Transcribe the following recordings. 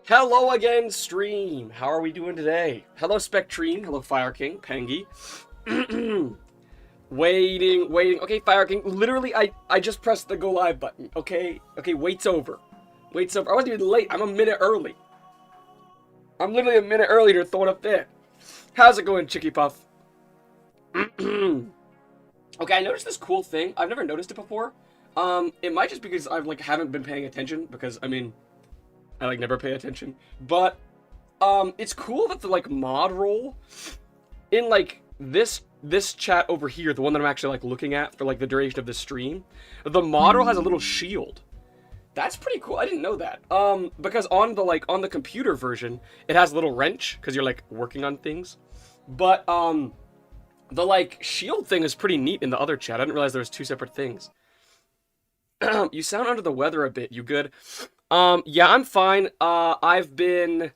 Hello again, stream. How are we doing today? Hello, Spectrine. Hello, Fire King, Pengy. waiting. Okay, Fire King. Literally, I just pressed the go live button. Okay, wait's over. Wait's over. I wasn't even late. I'm a minute early. I'm literally a minute early to throw it up there. How's it going, Chicky Puff? Okay, I noticed this cool thing. I've never noticed it before. It might just because I've haven't been paying attention because I mean, I never pay attention. But it's cool that the mod role in this chat over here, the one that I'm actually looking at for the duration of the stream, the mod role has a little shield. That's pretty cool. I didn't know that. Because on the computer version, it has a little wrench because you're working on things. But the shield thing is pretty neat in the other chat. I didn't realize there was two separate things. You sound under the weather a bit. You good? Yeah, I'm fine. I've been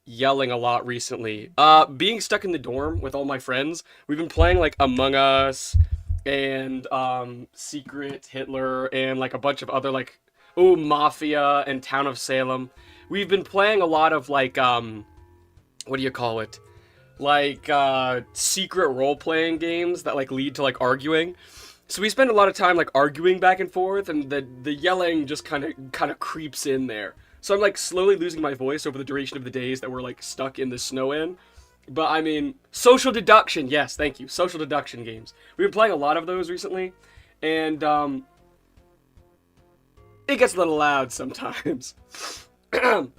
yelling a lot recently. Being stuck in the dorm with all my friends, we've been playing Among Us and Secret Hitler and a bunch of other Mafia and Town of Salem. We've been playing a lot of what do you call it? Secret role-playing games that lead to arguing. So we spend a lot of time arguing back and forth, and the yelling just kind of creeps in there. So I'm slowly losing my voice over the duration of the days that we're stuck in the snow in. But I mean, social deduction, yes, thank you. Social deduction games. We've been playing a lot of those recently, and it gets a little loud sometimes. Well,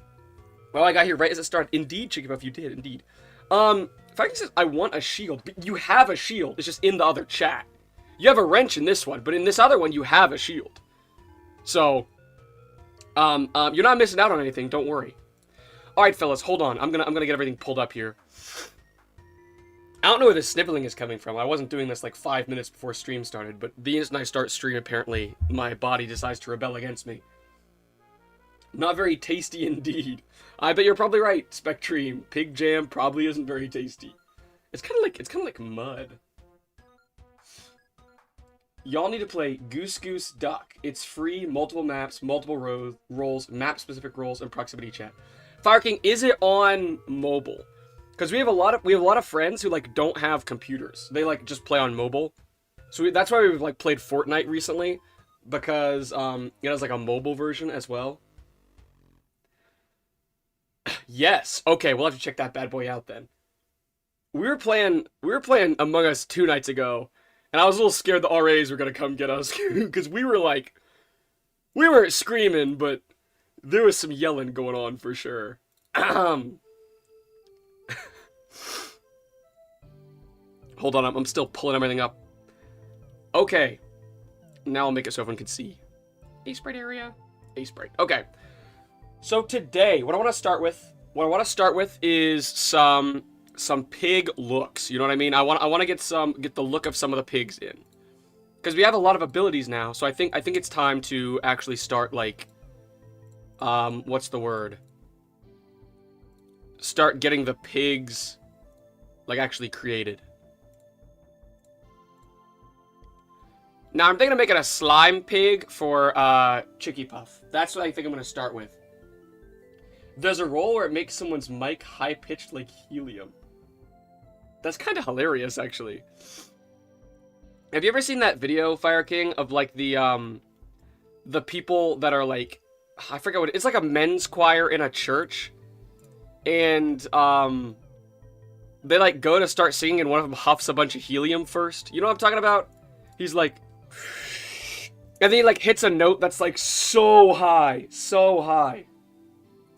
I got here right as it started. Indeed, Chicky Puff, you did, indeed. Frankie says, I want a shield. But you have a shield. It's just in the other chat. You have a wrench in this one, but in this other one, you have a shield. So, you're not missing out on anything. Don't worry. All right, fellas, hold on. I'm gonna get everything pulled up here. I don't know where the sniveling is coming from. I wasn't doing this 5 minutes before stream started, but the instant I start stream, apparently my body decides to rebel against me. Not very tasty indeed. I bet you're probably right, Spectrine. Pig jam probably isn't very tasty. It's kind of like mud. Y'all need to play Goose Goose Duck. It's free, multiple maps, multiple roles, map-specific roles, and proximity chat. Fire King, is it on mobile? Because we have a lot of friends who don't have computers. They just play on mobile. So that's why we've played Fortnite recently, because it has a mobile version as well. Yes. Okay, we'll have to check that bad boy out then. We were playing Among Us 2 nights ago. And I was a little scared the RAs were gonna come get us, because we weren't screaming, but there was some yelling going on for sure. Hold on, I'm still pulling everything up. Okay. Now I'll make it so everyone can see. A-sprite area. A-sprite. Okay. So today, what I want to start with is some pig looks. You know what I mean? I want to get the look of some of the pigs in, because we have a lot of abilities now. So I think it's time to actually start what's the word? Start getting the pigs actually created. Now I'm thinking of making a slime pig for Chicky Puff. That's what I think I'm gonna start with. There's a role where it makes someone's mic high-pitched like helium. That's kind of hilarious, actually. Have you ever seen that video, Fire King, of the people that are I forget what it's a men's choir in a church, and they go to start singing, and one of them huffs a bunch of helium first. You know what I'm talking about? He's and then he hits a note that's so high, so high.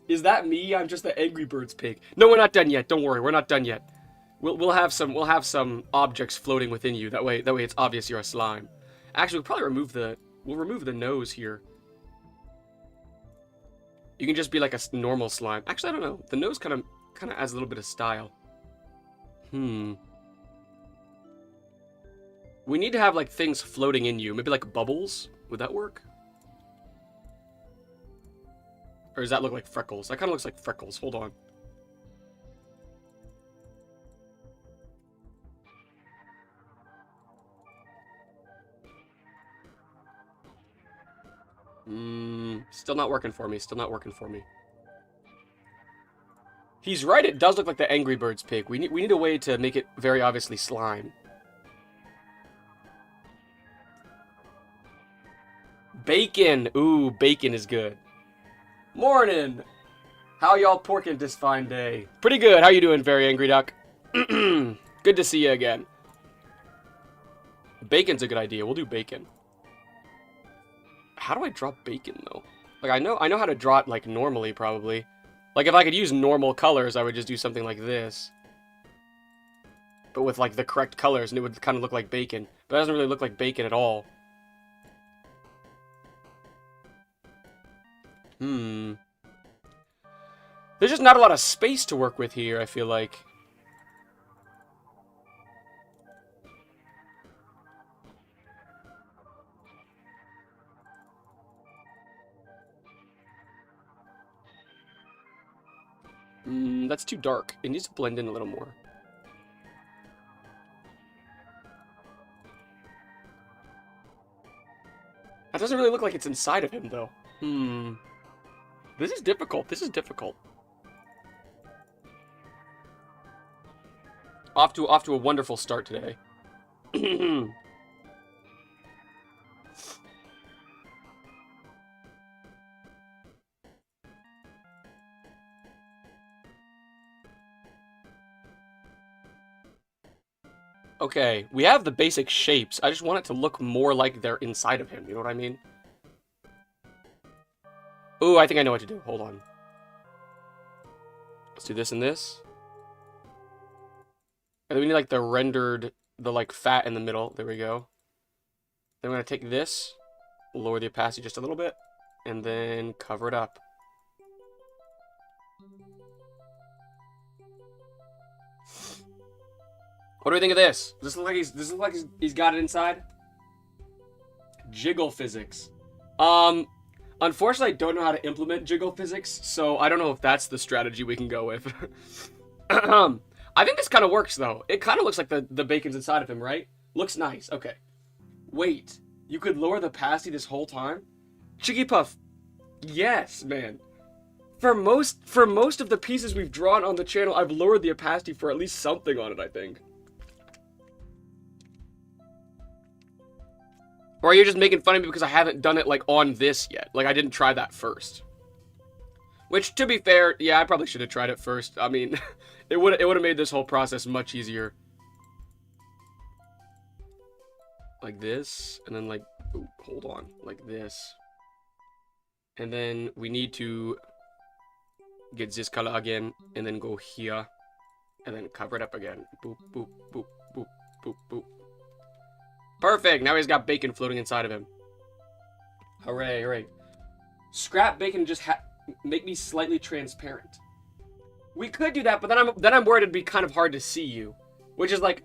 Is that me? I'm just the Angry Birds pig. No, we're not done yet. Don't worry, we're not done yet. We'll have some objects floating within you. That way it's obvious you're a slime. Actually, we'll probably remove the nose here. You can just be a normal slime. Actually, I don't know. The nose kind of adds a little bit of style. We need to have things floating in you. Maybe bubbles. Would that work? Or does that look like freckles? That kind of looks like freckles. Hold on. Still not working for me. Still not working for me. He's right, it does look like the Angry Birds pig. We need a way to make it very obviously slime. Bacon! Ooh, bacon is good. Morning! How y'all porking this fine day? Pretty good. How you doing, Very Angry Duck? Good to see you again. Bacon's a good idea. We'll do bacon. How do I draw bacon, though? Like, I know how to draw it, like, normally, probably. Like, if I could use normal colors, I would just do something like this. But with, like, the correct colors, and it would kind of look like bacon. But it doesn't really look like bacon at all. There's just not a lot of space to work with here, I feel like. That's too dark. It needs to blend in a little more. That doesn't really look like it's inside of him, though. This is difficult. This is difficult. Off to a wonderful start today. Okay, we have the basic shapes. I just want it to look more like they're inside of him. You know what I mean? Ooh, I think I know what to do. Hold on. Let's do this and this. And then we need, like, the like, fat in the middle. There we go. Then we're going to take this, lower the opacity just a little bit, and then cover it up. What do we think of this? Does this look like he's got it inside? Jiggle physics. Unfortunately, I don't know how to implement jiggle physics, so I don't know if that's the strategy we can go with. I think this kind of works, though. It kind of looks like the bacon's inside of him, right? Looks nice. Okay. Wait. You could lower the opacity this whole time? Chicky Puff. Yes, man. For most of the pieces we've drawn on the channel, I've lowered the opacity for at least something on it, I think. Or are you just making fun of me because I haven't done it, like, on this yet? Like, I didn't try that first. Which, to be fair, yeah, I probably should have tried it first. I mean, it would have made this whole process much easier. Like this, and then, like, ooh, hold on, like this. And then we need to get this color again, and then go here, and then cover it up again. Boop, boop, boop, boop, boop, boop. Perfect! Now he's got bacon floating inside of him. Hooray, hooray. Scrap bacon just make me slightly transparent. We could do that, but then I'm worried it'd be kind of hard to see you. Which is like...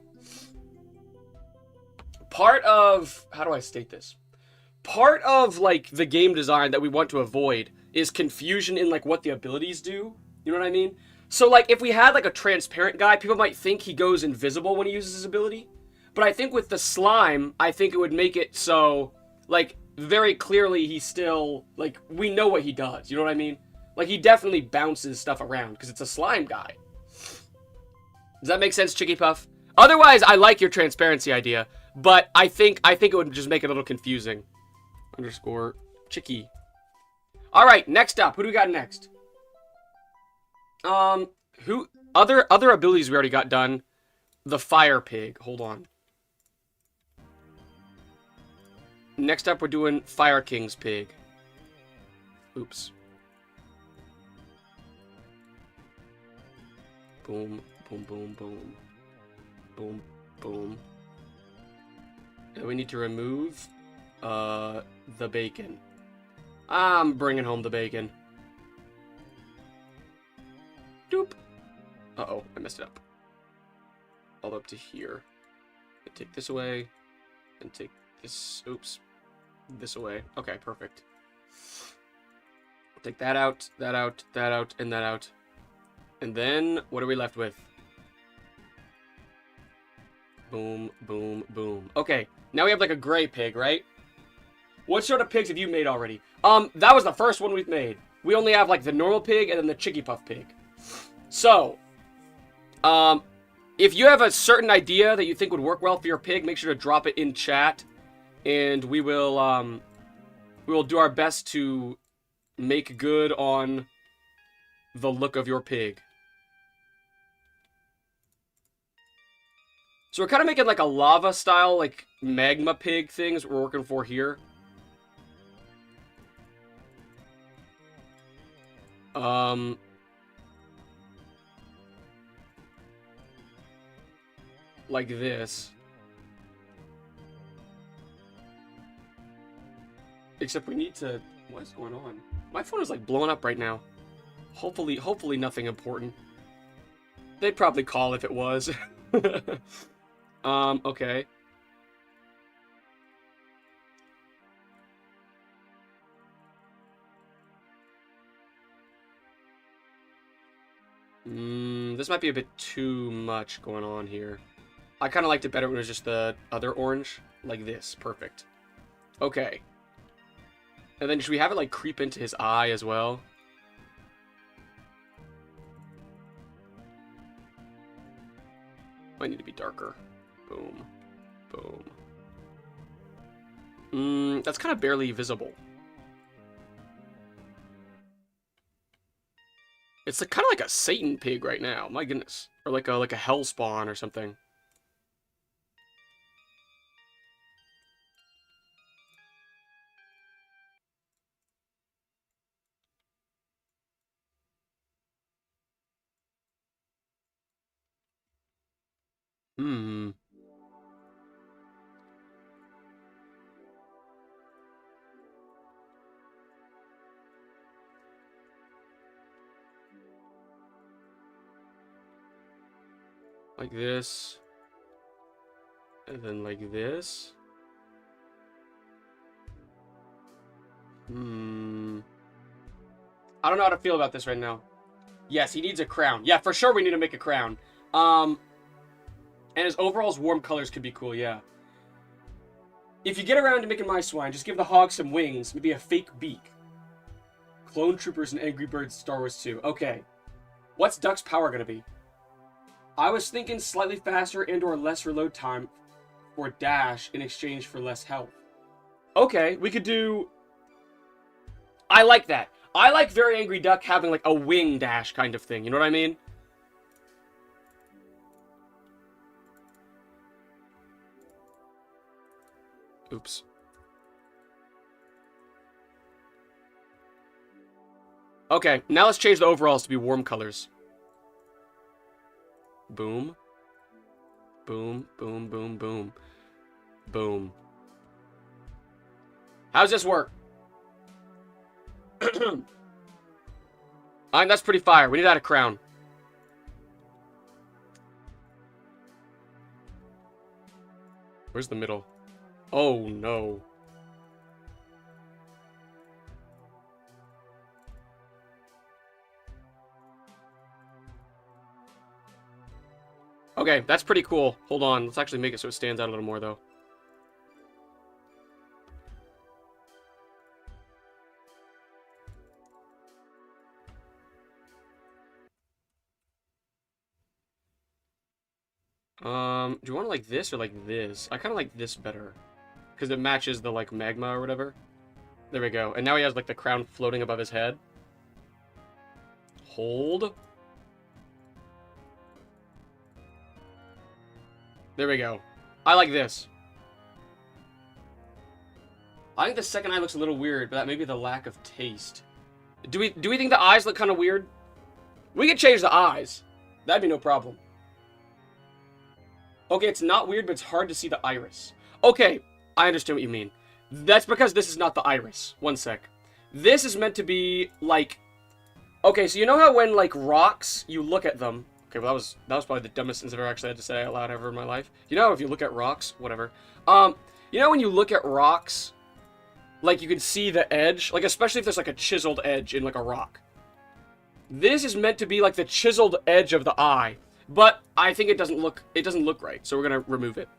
part of... how do I state this? Part of, like, the game design that we want to avoid is confusion in, like, what the abilities do. You know what I mean? So, like, if we had, like, a transparent guy, people might think he goes invisible when he uses his ability. But I think with the slime, I think it would make it so, like, very clearly he's still, like, we know what he does. You know what I mean? Like, he definitely bounces stuff around, because it's a slime guy. Does that make sense, Chicky Puff? Otherwise, I like your transparency idea, but I think it would just make it a little confusing. Underscore Chicky. Alright, next up. Who do we got next? Other abilities we already got done. The Fire Pig. Hold on. Next up, we're doing Fire King's Pig. Oops. Boom, boom, boom, boom. Boom, boom. And we need to remove, the bacon. I'm bringing home the bacon. Doop. Uh-oh, I messed it up. All up to here. And take this away. And take this, oops. This away. Okay, perfect. Take that out, that out, that out, and that out. And then, what are we left with? Boom, boom, boom. Okay, now we have like a gray pig, right? What sort of pigs have you made already? That was the first one we've made. We only have like the normal pig and then the Chicky Puff pig. So, if you have a certain idea that you think would work well for your pig, make sure to drop it in chat, and we will do our best to make good on the look of your pig. So we're kind of making like a lava style, like magma pig things we're working for here. Like this. Except we need to... What is going on? My phone is like blowing up right now. Hopefully nothing important. They'd probably call if it was. Okay. This might be a bit too much going on here. I kind of liked it better when it was just the other orange. Like this. Perfect. Okay. And then should we have it like creep into his eye as well? Might need to be darker. Boom. Boom. That's kind of barely visible. It's kind of like a Satan pig right now. My goodness. Or like a hell spawn or something. Like this. And then like this. I don't know how to feel about this right now. Yes, he needs a crown. Yeah, for sure we need to make a crown. And his overalls warm colors could be cool, yeah. If you get around to making my swine, just give the hog some wings, maybe a fake beak. Clone Troopers and Angry Birds Star Wars 2. Okay. What's Duck's power gonna be? I was thinking slightly faster and or less reload time for dash in exchange for less health. Okay, we could do... I like that. I like Very Angry Duck having like a wing dash kind of thing, you know what I mean? Oops. Okay, now let's change the overalls to be warm colors. Boom. Boom, boom, boom, boom. Boom. How does this work? That's pretty fire. We need to add a crown. Where's the middle? Oh, no. Okay, that's pretty cool. Hold on. Let's actually make it so it stands out a little more, though. Do you want it like this or like this? I kind of like this better. Because it matches the, like, magma or whatever. There we go. And now he has, like, the crown floating above his head. Hold. There we go. I like this. I think the second eye looks a little weird, but that may be the lack of taste. Do we think the eyes look kind of weird? We could change the eyes. That'd be no problem. Okay, it's not weird, but it's hard to see the iris. Okay, I understand what you mean. That's because this is not the iris. One sec. This is meant to be, like... Okay, so you know how when, like, rocks, you look at them... Okay, well, that was probably the dumbest thing I've ever actually had to say out loud ever in my life. You know, if you look at rocks, whatever. You know when you look at rocks, like, you can see the edge? Like, especially if there's, like, a chiseled edge in, like, a rock. This is meant to be, like, the chiseled edge of the eye. But I think it doesn't look right, so we're gonna remove it.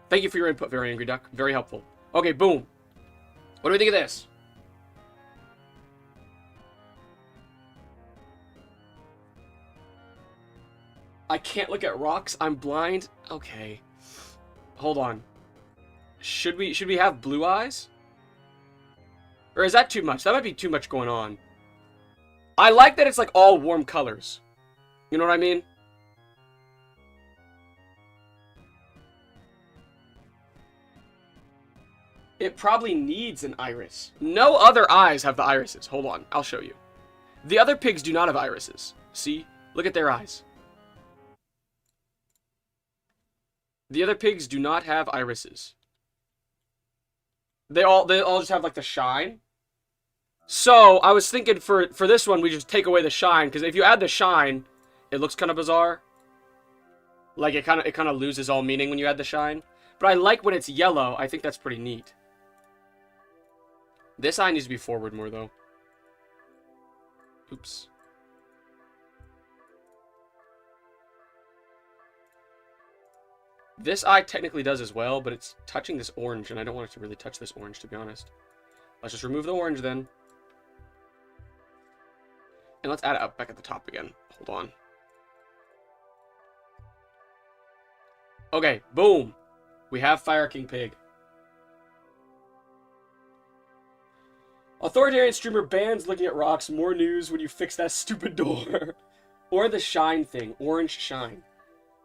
Thank you for your input, Very Angry Duck. Very helpful. Okay, boom. What do we think of this? I can't look at rocks. I'm blind. Okay. Hold on. Should we have blue eyes? Or is that too much? That might be too much going on. I like that it's like all warm colors. You know what I mean? It probably needs an iris. No other eyes have the irises. Hold on, I'll show you. The other pigs do not have irises. See? Look at their eyes. The other pigs do not have irises. They all just have like the shine. So I was thinking for this one we just take away the shine, because if you add the shine, it looks kind of bizarre. Like it kind of loses all meaning when you add the shine. But I like when it's yellow. I think that's pretty neat. This eye needs to be forward more though. Oops. This eye technically does as well, but it's touching this orange, and I don't want it to really touch this orange, to be honest. Let's just remove the orange then. And let's add it up back at the top again. Hold on. Okay, boom. We have Fire King Pig. Authoritarian streamer bans looking at rocks. More news when you fix that stupid door. Or the shine thing. Orange shine.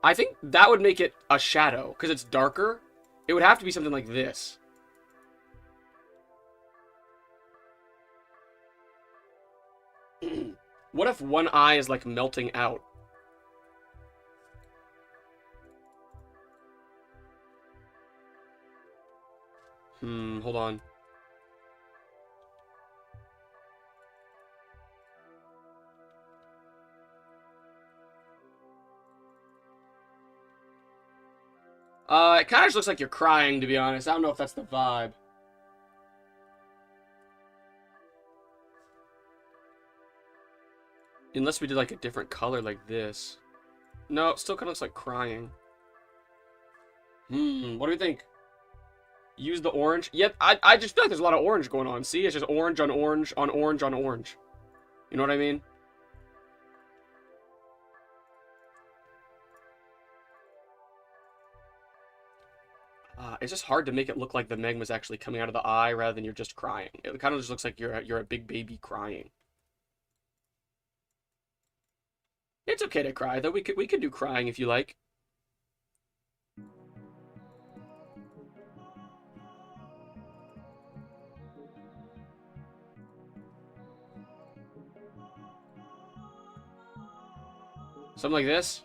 I think that would make it a shadow, because it's darker. It would have to be something like this. What if one eye is like melting out? Hold on. It kind of just looks like you're crying, to be honest. I don't know if that's the vibe. Unless we did like a different color like this. No, it still kind of looks like crying. What do you think? Use the orange? Yeah, I just feel like there's a lot of orange going on. See, it's just orange on orange on orange on orange. You know what I mean? It's just hard to make it look like the magma's actually coming out of the eye rather than you're just crying. It kind of just looks like you're a big baby crying. It's okay to cry though. We could do crying if you like. Something like this.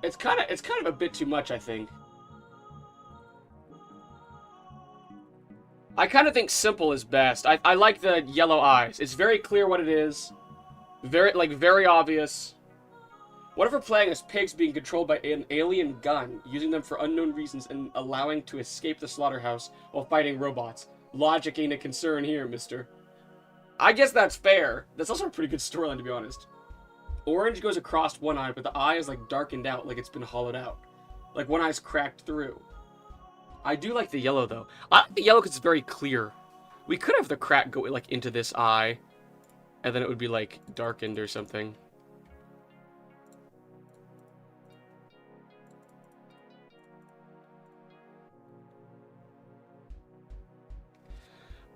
It's kind of a bit too much, I think. I kind of think simple is best. I like the yellow eyes. It's very clear what it is. Very obvious. What if we're playing as pigs being controlled by an alien gun, using them for unknown reasons and allowing to escape the slaughterhouse while fighting robots? Logic ain't a concern here, mister. I guess that's fair. That's also a pretty good storyline, to be honest. Orange goes across one eye, but the eye is like darkened out, like it's been hollowed out. Like one eye's cracked through. I do like the yellow, though. I like the yellow because it's very clear. We could have the crack go, like, into this eye. And then it would be, like, darkened or something.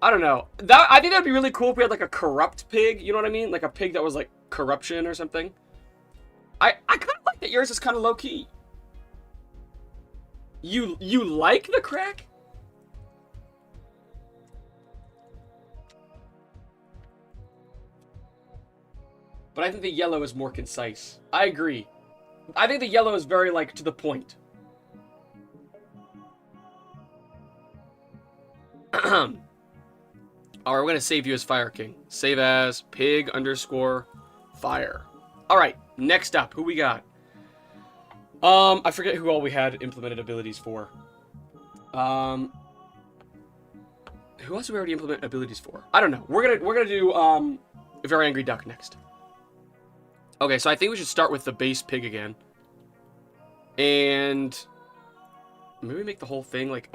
I don't know. I think that would be really cool if we had, like, a corrupt pig. You know what I mean? Like, a pig that was, like, corruption or something. I kind of like that yours is kind of low-key. You like the crack? But I think the yellow is more concise. I agree. I think the yellow is very, like, to the point. Alright, we're gonna save you as Fire King. Save as pig_fire. Alright, next up, who we got? I forget who all we had implemented abilities for. Who else did we already implement abilities for? I don't know. We're gonna do a Very Angry Duck next. Okay, so I think we should start with the base pig again. And maybe make the whole thing like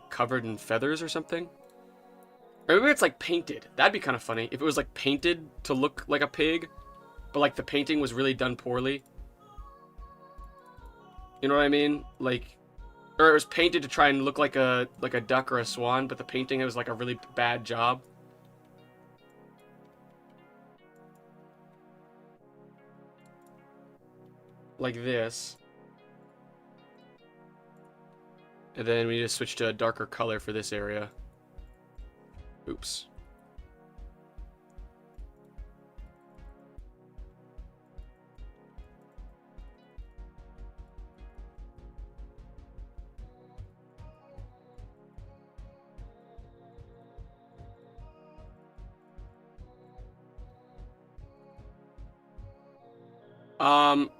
covered in feathers or something. Or maybe it's like painted. That'd be kind of funny if it was like painted to look like a pig, but like the painting was really done poorly. You know what I mean? Like, or it was painted to try and look like a duck or a swan, but the painting was like a really bad job. Like this. And then we need to switch to a darker color for this area. Oops.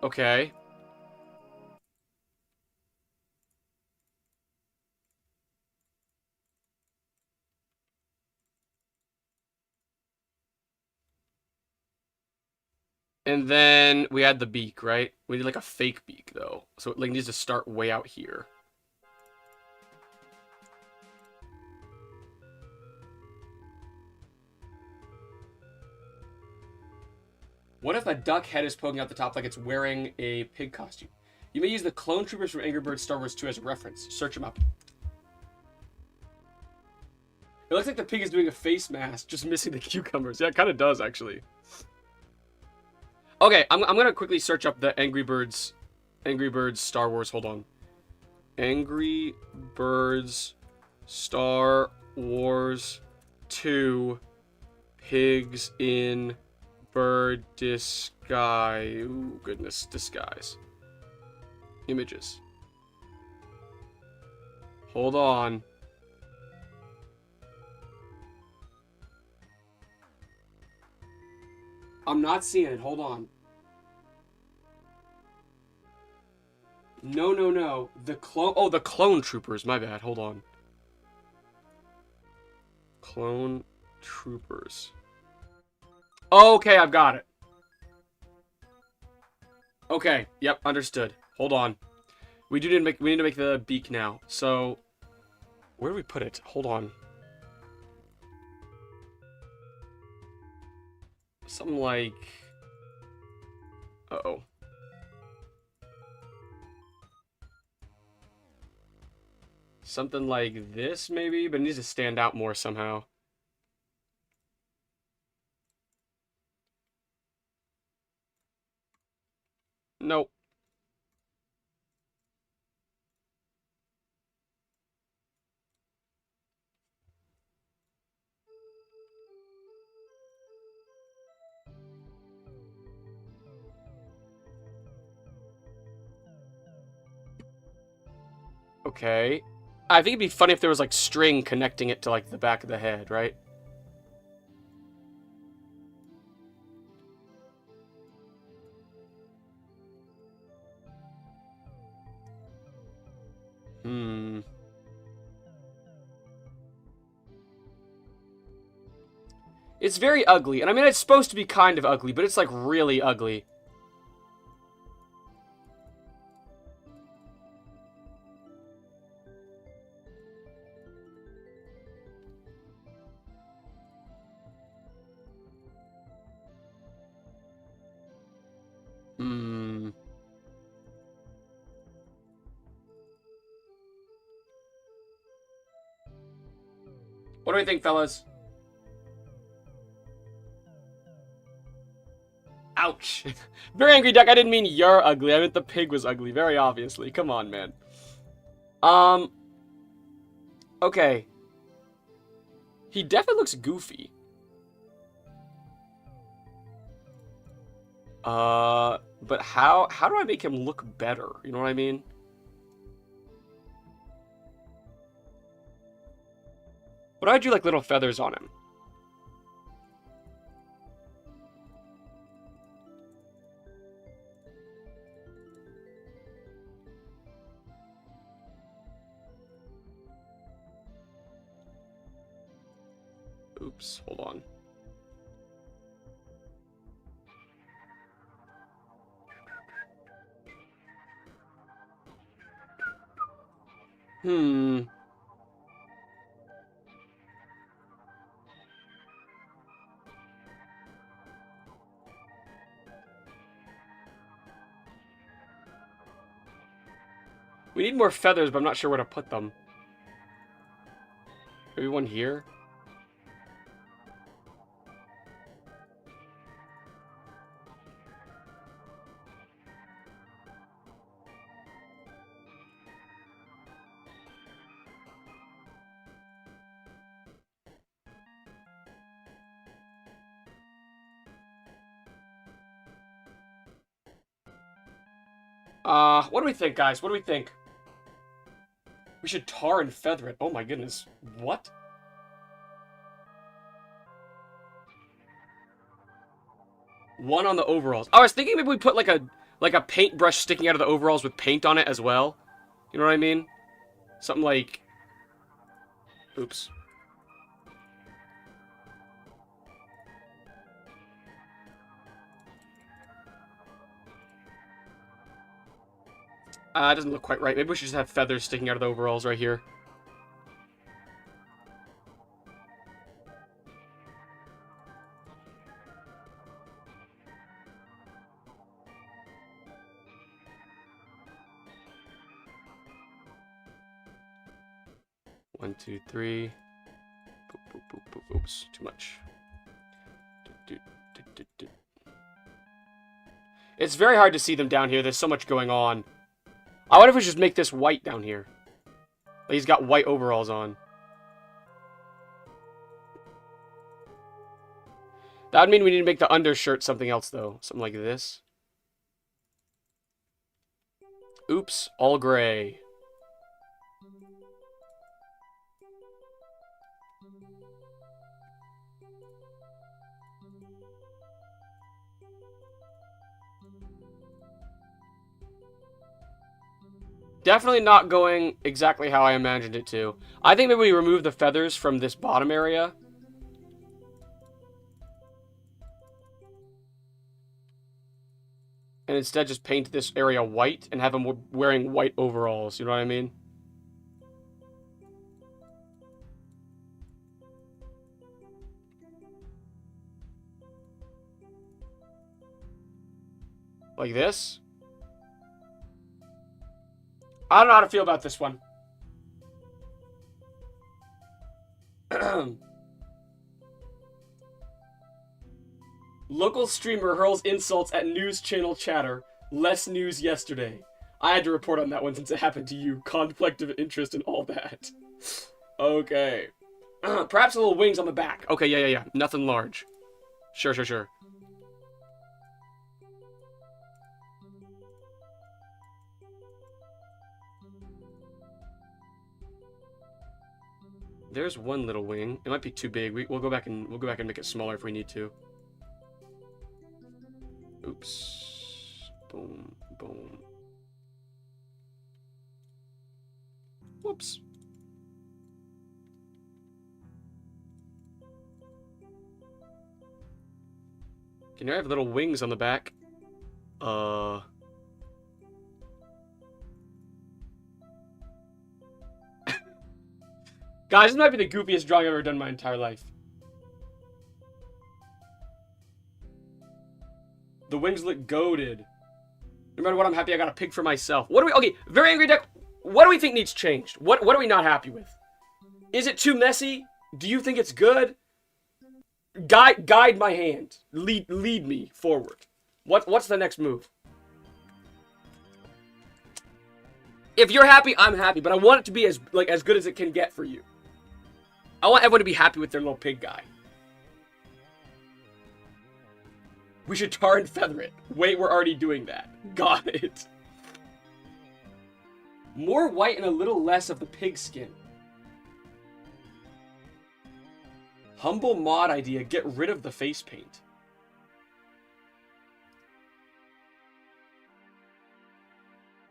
Okay. And then we add the beak, right? We need like a fake beak though. So it like needs to start way out here. What if a duck head is poking out the top like it's wearing a pig costume? You may use the clone troopers from Angry Birds Star Wars 2 as a reference. Search them up. It looks like the pig is doing a face mask, just missing the cucumbers. Yeah, it kind of does, actually. Okay, I'm going to quickly search up the Angry Birds Star Wars. Hold on. Angry Birds Star Wars 2 Pigs in Bird Disguise. Ooh, goodness, disguise. Images. Hold on. I'm not seeing it. Hold on. No. The clone... Oh, the clone troopers. My bad. Hold on. Clone troopers. Okay, I've got it. Okay. Yep, understood. Hold on. We need to make the beak now. So, where do we put it? Hold on. Something like... Uh-oh. Something like this, maybe? But it needs to stand out more somehow. Nope. Okay. I think it'd be funny if there was, like, string connecting it to, like, the back of the head, right? Hmm. It's very ugly. And I mean, it's supposed to be kind of ugly, but it's, like, really ugly. Hmm. What do we think, fellas? Ouch. Very angry duck. I didn't mean you're ugly. I meant the pig was ugly, very obviously. Come on, man. Okay. He definitely looks goofy. But how do I make him look better? You know what I mean? What do I do, like, little feathers on him? Oops, hold on. Hmm. We need more feathers, but I'm not sure where to put them. Maybe one here? What do we think, guys? What do we think? We should tar and feather it. Oh my goodness. What? One on the overalls. I was thinking maybe we put like a paintbrush sticking out of the overalls with paint on it as well. You know what I mean? Something like... Oops. It doesn't look quite right. Maybe we should just have feathers sticking out of the overalls right here. One, two, three. Boop, boop, boop, boop. Oops, too much. It's very hard to see them down here. There's so much going on. I wonder if we should just make this white down here. Like he's got white overalls on. That would mean we need to make the undershirt something else, though. Something like this. Oops, all gray. Definitely not going exactly how I imagined it to. I think maybe we remove the feathers from this bottom area. And instead just paint this area white and have him wearing white overalls. You know what I mean? Like this. I don't know how to feel about this one. Local streamer hurls insults at news channel chatter. Less news yesterday. I had to report on that one since it happened to you. Conflict of interest and all that. Okay. Perhaps a little wings on the back. Okay, yeah. Nothing large. Sure. There's one little wing. It might be too big. We'll go back and make it smaller if we need to. Oops. Boom. Boom. Whoops. Can I have little wings on the back? Guys, this might be the goofiest drawing I've ever done in my entire life. The wings look goated. No matter what, I'm happy I got a pig for myself. What do we... Okay, Very Angry Duck. What do we think needs changed? What are we not happy with? Is it too messy? Do you think it's good? Guide my hand. Lead me forward. What's the next move? If you're happy, I'm happy, but I want it to be as good as it can get for you. I want everyone to be happy with their little pig guy. We should tar and feather it. Wait, we're already doing that. Got it. More white and a little less of the pig skin. Humble mod idea. Get rid of the face paint.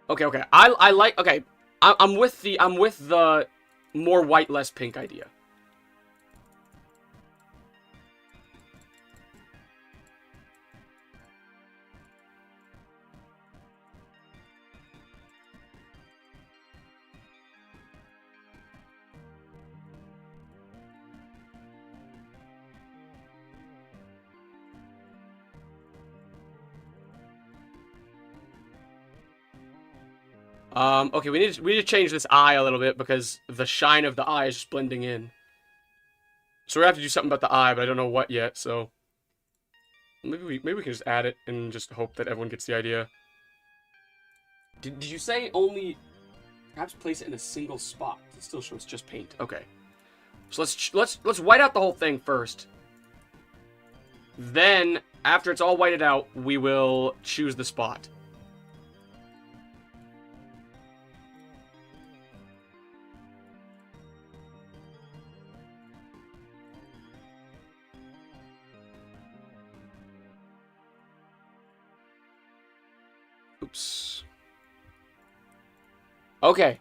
Okay. I like... Okay. I'm with the more white, less pink idea. Okay, we need to change this eye a little bit because the shine of the eye is just blending in. So we have to do something about the eye, but I don't know what yet, so... Maybe we can just add it and just hope that everyone gets the idea. Did you say only... Perhaps place it in a single spot. It still shows just paint. Okay. So let's white out the whole thing first. Then, after it's all whited out, we will choose the spot. Oops. Okay.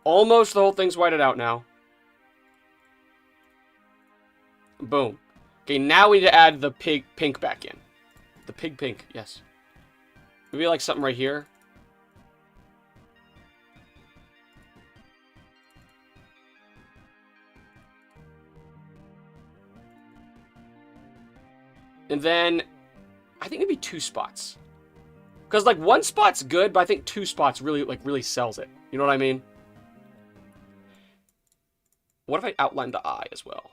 Almost the whole thing's whited out now. Boom. Okay, now we need to add the pink back in. The pink, yes. Maybe like something right here. And then, I think maybe 2 spots. Because, like, 1 spot's good, but I think 2 spots really sells it. You know what I mean? What if I outline the eye as well?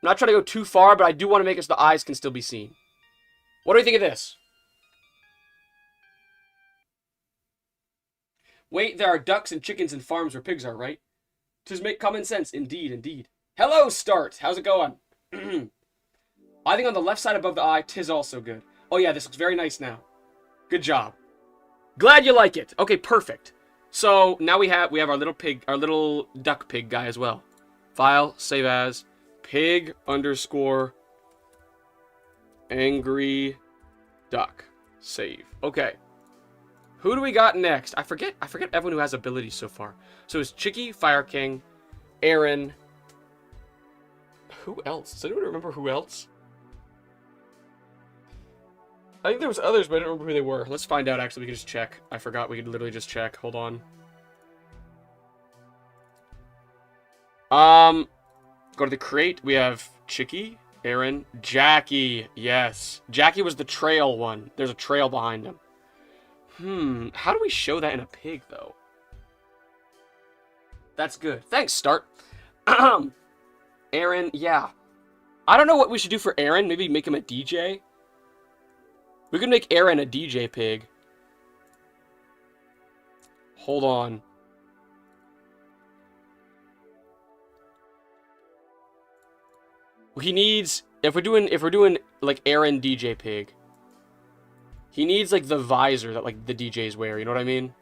I'm not trying to go too far, but I do want to make it so the eyes can still be seen. What do you think of this? Wait, there are ducks and chickens and farms where pigs are, right? 'Tis make common sense, indeed, indeed. Hello, Start! How's it going? I think on the left side above the eye, 'tis also good. Oh yeah, this looks very nice now. Good job. Glad you like it. Okay, perfect. So now we have our little pig, our little duck pig guy as well. File, save as, pig _ angry duck. Save. Okay. Who do we got next? I forget everyone who has abilities so far. So it's Chicky, Fire King, Aaron. Who else? Does anyone remember who else? I think there was others, but I don't remember who they were. Let's find out, actually. We can just check. I forgot we could literally just check. Hold on. Go to the crate. We have Chicky, Aaron, Jackie. Yes. Jackie was the trail one. There's a trail behind him. How do we show that in a pig, though? That's good. Thanks, Start. Aaron, yeah. I don't know what we should do for Aaron. Maybe make him a DJ. We could make Aaron a DJ pig. Hold on. He needs, if we're doing like Aaron DJ pig, he needs like the visor that like the DJs wear, you know what I mean?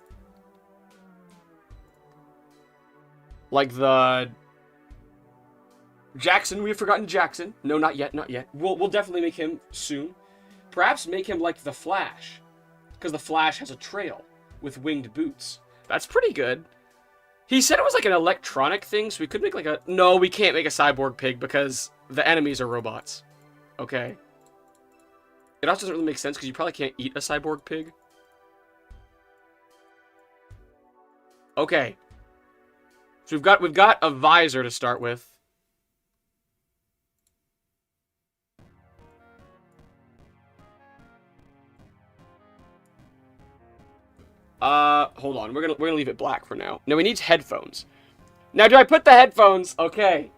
Like the Jackson, we've forgotten Jackson. No, not yet, not yet. We'll definitely make him soon. Perhaps make him like the Flash, because the Flash has a trail with winged boots. That's pretty good. He said it was like an electronic thing, so we could make like a... No, we can't make a cyborg pig because the enemies are robots. Okay. It also doesn't really make sense because you probably can't eat a cyborg pig. Okay. So we've got a visor to start with. Hold on. We're gonna leave it black for now. No, we need headphones. Now, do I put the headphones? Okay.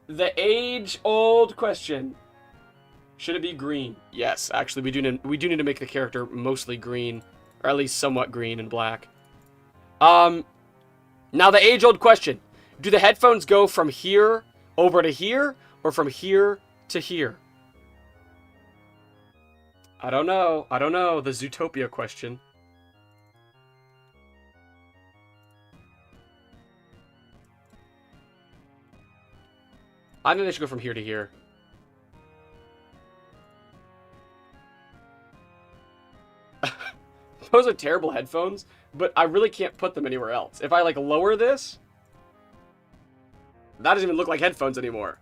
The age-old question. Should it be green? Yes, actually, we do need to make the character mostly green, or at least somewhat green and black. Now the age-old question: do the headphones go from here over to here, or from here to here? I don't know. I don't know. The Zootopia question. I think they should go from here to here. Those are terrible headphones, but I really can't put them anywhere else. If I, like, lower this, that doesn't even look like headphones anymore.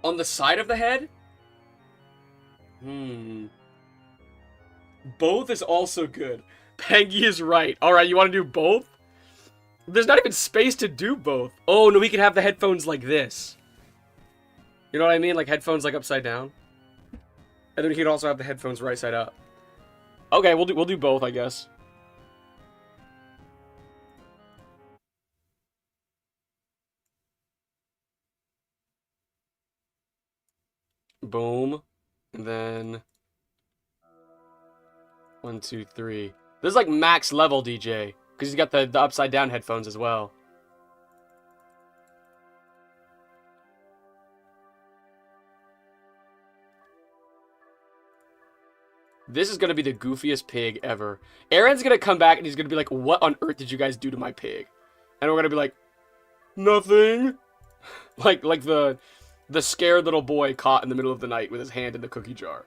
On the side of the head? Both is also good. Peggy is right. Alright, you want to do both? There's not even space to do both. Oh, no, we can have the headphones like this. You know what I mean? Like headphones like upside down. And then we can also have the headphones right side up. Okay, we'll do both, I guess. Boom. And then 1, 2, 3. This is like max level DJ. Because he's got the upside down headphones as well. This is going to be the goofiest pig ever. Aaron's going to come back and he's going to be like, what on earth did you guys do to my pig? And we're going to be like, nothing. like the scared little boy caught in the middle of the night with his hand in the cookie jar.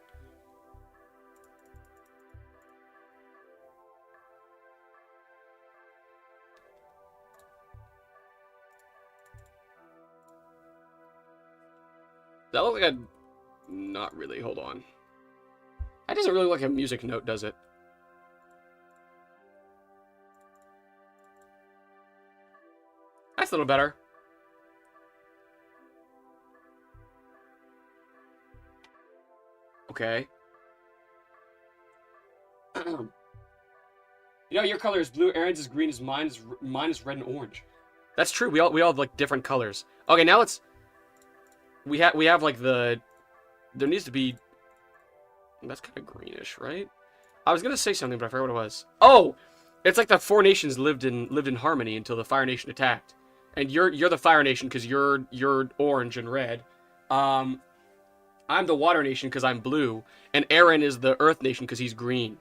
That looks like a... Not really, hold on. That doesn't really look like a music note, does it? That's a little better. Okay. You know, your color is blue, Aaron's is green, mine is red and orange. That's true. We all have like different colors. Okay, now let's... We have like the... There needs to be... That's kind of greenish, right? I was gonna say something, but I forgot what it was. Oh! It's like the four nations lived in harmony until the Fire Nation attacked. And you're the Fire Nation because you're orange and red. I'm the Water Nation because I'm blue. And Aaron is the Earth Nation because he's green.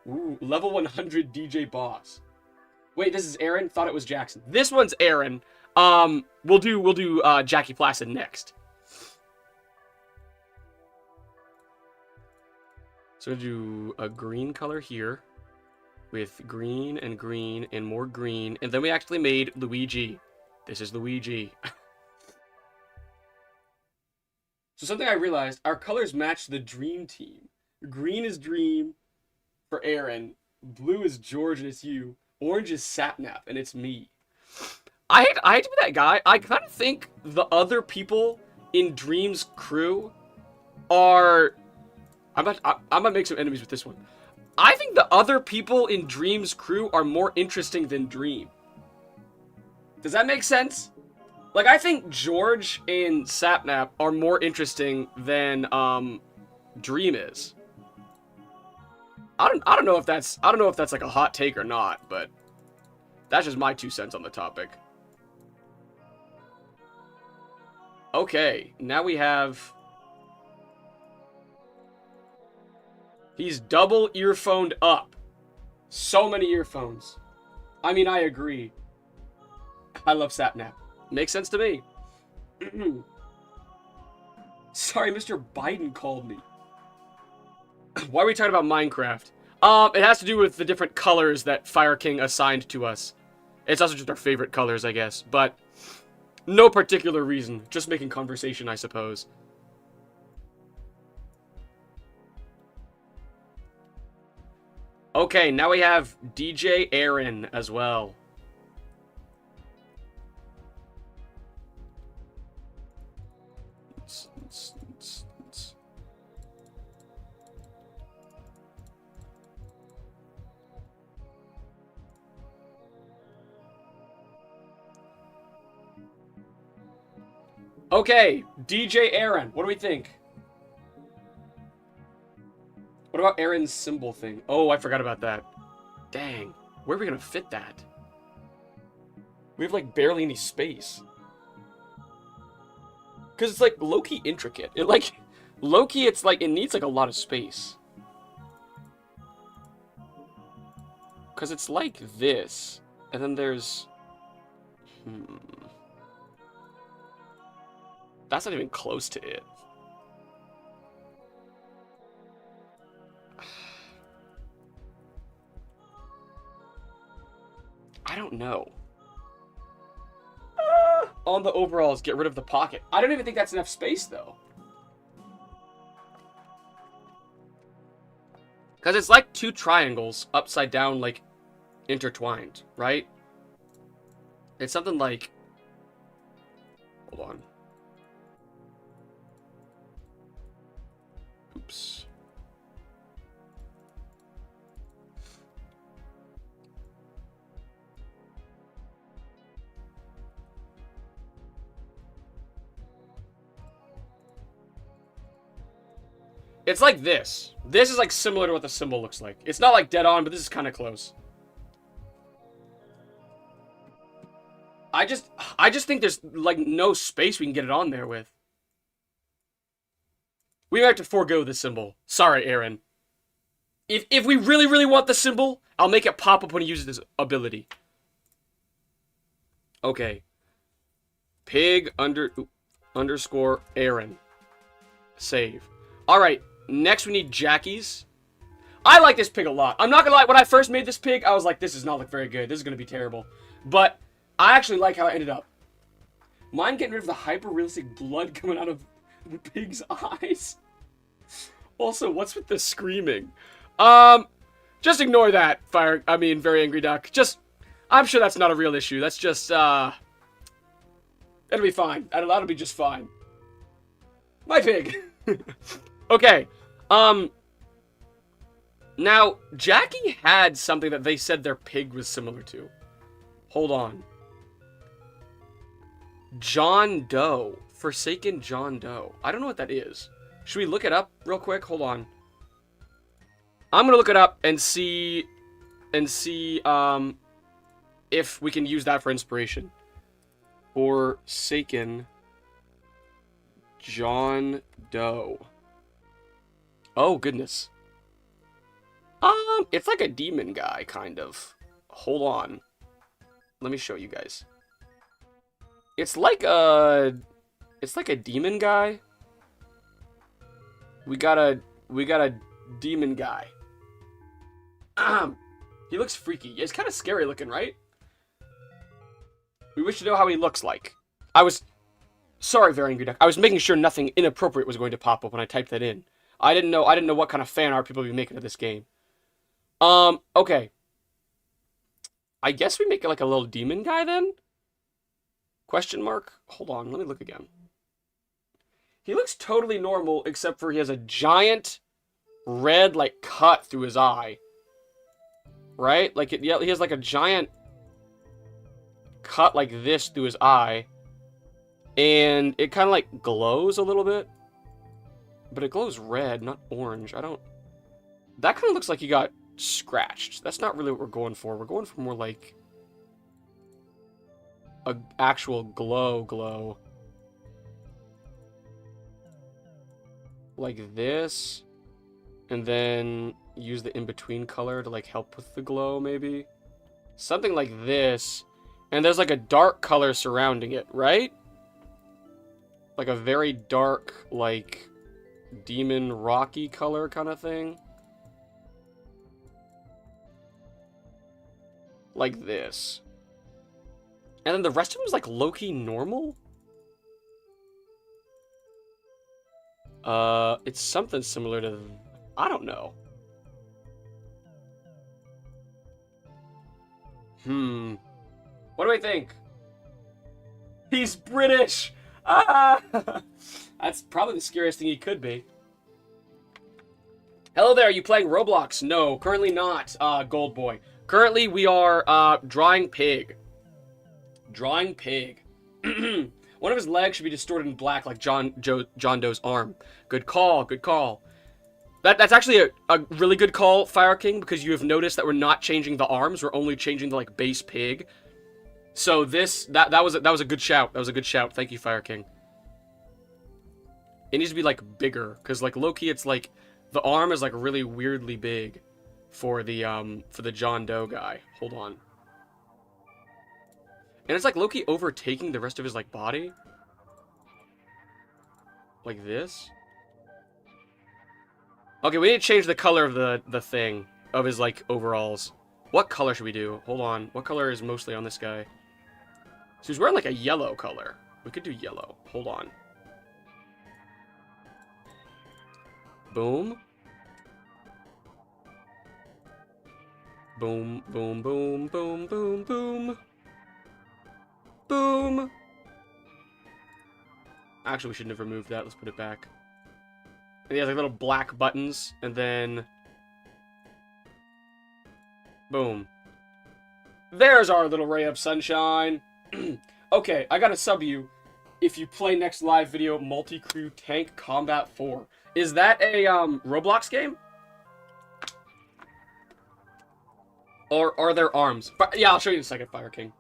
Ooh, level 100 DJ Boss. Wait, this is Aaron? Thought it was Jackson. This one's Aaron. We'll do Jackie Placid next. So we'll do a green color here with green and more green. And then we actually made Luigi. This is Luigi. So something I realized, our colors match the Dream Team. Green is Dream for Aaron. Blue is George and it's you. Orange is Sapnap and it's me. I hate to be that guy. I kind of think the other people in Dream's crew are... I'm gonna make some enemies with this one. I think the other people in Dream's crew are more interesting than Dream. Does that make sense? Like, I think George and Sapnap are more interesting than Dream is. I don't know if that's like a hot take or not, but that's just my 2 cents on the topic. Okay, now we have... He's double earphoned up. So many earphones. I mean, I agree. I love Sapnap. Makes sense to me. Sorry, Mr. Biden called me. Why are we talking about Minecraft? It has to do with the different colors that Fire King assigned to us. It's also just our favorite colors, I guess. But no particular reason. Just making conversation, I suppose. Okay, now we have DJ Aaron as well. Okay, DJ Aaron, what do we think? What about Aaron's symbol thing? Oh, I forgot about that. Dang, where are we gonna fit that? We have like barely any space. Cause it's like low-key intricate. It like low-key it's like it needs like a lot of space. Cause it's like this. And then there's That's not even close to it. I don't know. On the overalls, get rid of the pocket. I don't even think that's enough space, though. Because it's like two triangles upside down, like, intertwined, right? It's something like... Hold on. Oops. It's like this. This is like similar to what the symbol looks like. It's not like dead on, but this is kind of close. I just think there's like no space we can get it on there with. We might have to forego the symbol. Sorry, Aaron. If we really, really want the symbol, I'll make it pop up when he uses this ability. Okay. Pig underscore Aaron. Save. Alright, next we need Jackie's. I like this pig a lot. I'm not gonna lie, when I first made this pig, I was like, this does not look very good. This is gonna be terrible. But I actually like how it ended up. Mine getting rid of the hyper-realistic blood coming out of the pig's eyes. Also, what's with the screaming? Just ignore that, Very Angry Duck. I'm sure that's not a real issue. That's just, it'll be fine. That'll be just fine. My pig. Okay, now, Jackie had something that they said their pig was similar to. Hold on. John Doe. Forsaken John Doe. I don't know what that is. Should we look it up real quick? Hold on. I'm gonna look it up and see if we can use that for inspiration. Forsaken John Doe. Oh, goodness. It's like a demon guy, kind of. Hold on. Let me show you guys. It's like a demon guy. We got a demon guy. He looks freaky. He's kind of scary looking, right? We wish to know how he looks like. Sorry, Very Angry Duck. I was making sure nothing inappropriate was going to pop up when I typed that in. I didn't know what kind of fan art people would be making of this game. Okay. I guess we make it like a little demon guy then? Question mark? Hold on, let me look again. He looks totally normal, except for he has a giant red, like, cut through his eye. Right? Like, yeah, he has like a giant cut like this through his eye. And it kind of like glows a little bit. But it glows red, not orange. That kind of looks like he got scratched. That's not really what we're going for. We're going for more like a actual glow. Like this. And then use the in-between color to like help with the glow, maybe. Something like this. And there's like a dark color surrounding it, right? Like a very dark, like, demon rocky color kind of thing. Like this. And then the rest of them is like low-key normal? It's something similar to... I don't know. What do I think? He's British! Ah! That's probably the scariest thing he could be. Hello there, are you playing Roblox? No, currently not, Gold Boy. Currently, we are, drawing pig. Drawing pig. One of his legs should be distorted in black like John Doe's arm. Good call, good call. That's actually a really good call, Fire King, because you have noticed that we're not changing the arms, we're only changing the, like, base pig. So that was a good shout. That was a good shout. Thank you, Fire King. It needs to be, like, bigger, because, like, low-key, it's, like, the arm is, like, really weirdly big for the John Doe guy. Hold on. And it's, like, low-key overtaking the rest of his, like, body. Like this. Okay, we need to change the color of the thing, of his, like, overalls. What color should we do? Hold on. What color is mostly on this guy? So he's wearing, like, a yellow color. We could do yellow. Hold on. Boom. Boom, boom, boom, boom, boom, boom. Boom. Actually, we shouldn't have removed that. Let's put it back. And he has like little black buttons, and then... Boom. There's our little ray of sunshine. Okay, I gotta sub you. If you play next live video, Multi-Crew Tank Combat 4. Is that a Roblox game? Or are there arms? Yeah, I'll show you in a second, Fire King.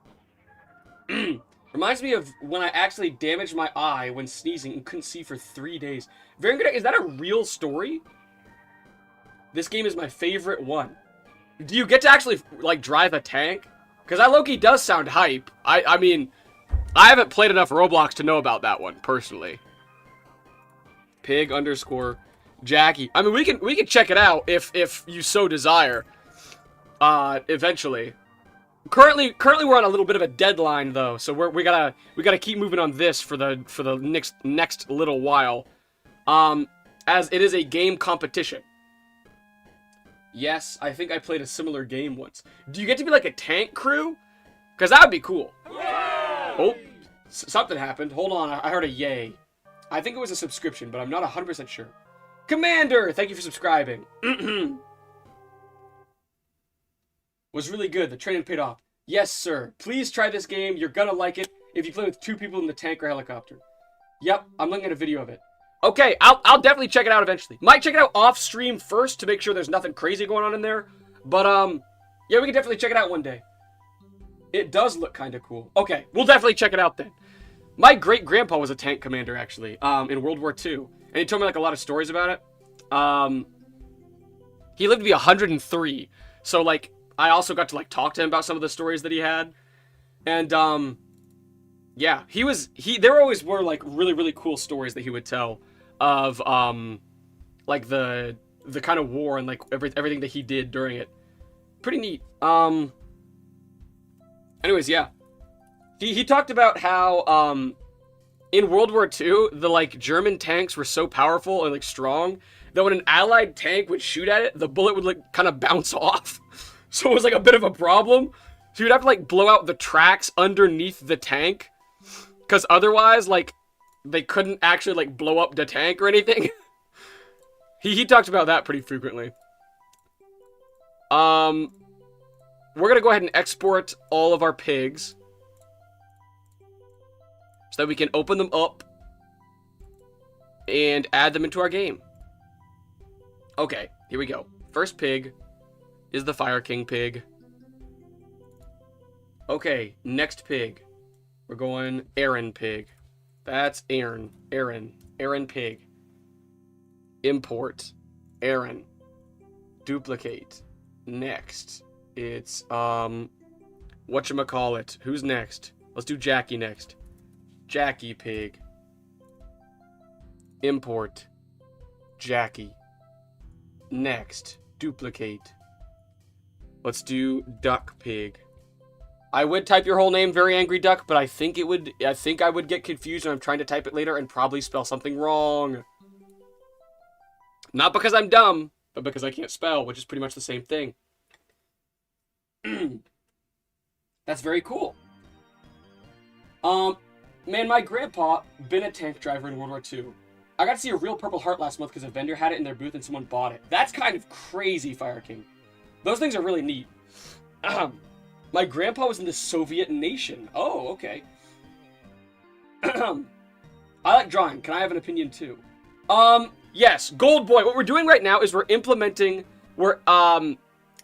Reminds me of when I actually damaged my eye when sneezing and couldn't see for 3 days. Very good. Is that a real story? This game is my favorite one. Do you get to actually, like, drive a tank? Because that low-key does sound hype. I mean, I haven't played enough Roblox to know about that one, personally. Pig _ Jackie. I mean, we can check it out if you so desire. Eventually. Currently we're on a little bit of a deadline though, so we gotta keep moving on this for the next little while. As it is a game competition. Yes, I think I played a similar game once. Do you get to be like a tank crew? Because that would be cool. Yeah! Oh, something happened. Hold on, I heard a yay. I think it was a subscription, but I'm not 100% sure. Commander, thank you for subscribing. Was really good. The training paid off. Yes, sir. Please try this game. You're gonna like it if you play with 2 people in the tank or helicopter. Yep, I'm looking at a video of it. Okay, I'll definitely check it out eventually. Might check it out off stream first to make sure there's nothing crazy going on in there. But yeah, we can definitely check it out one day. It does look kind of cool. Okay, we'll definitely check it out then. My great-grandpa was a tank commander, actually, in World War II. And he told me, like, a lot of stories about it. He lived to be 103. So, like, I also got to, like, talk to him about some of the stories that he had. And, yeah, there always were, like, really, really cool stories that he would tell of, like, the kind of war and, like, everything that he did during it. Pretty neat. Anyways, yeah. He talked about how, in World War II, the, like, German tanks were so powerful and, like, strong that when an Allied tank would shoot at it, the bullet would, like, kind of bounce off. So it was, like, a bit of a problem. So you'd have to, like, blow out the tracks underneath the tank. Because otherwise, like, they couldn't actually, like, blow up the tank or anything. He talked about that pretty frequently. We're gonna go ahead and export all of our pigs. So that we can open them up and add them into our game. Okay, here we go. First pig is the Fire King pig. Okay, next pig. We're going Aaron pig. That's Aaron. Aaron pig. Import. Aaron. Duplicate. Next. It's, whatchamacallit. Who's next? Let's do Jackie next. Jackie pig. Import. Jackie. Next. Duplicate. Let's do duck pig. I would type your whole name, Very Angry Duck, but I think I would get confused when I'm trying to type it later and probably spell something wrong. Not because I'm dumb, but because I can't spell, which is pretty much the same thing. That's very cool. Man, my grandpa been a tank driver in World War II. I got to see a real Purple Heart last month because a vendor had it in their booth and someone bought it. That's kind of crazy, Fire King. Those things are really neat. My grandpa was in the Soviet nation. Oh, okay. I like drawing. Can I have an opinion too? Yes, Gold Boy. What we're doing right now is how do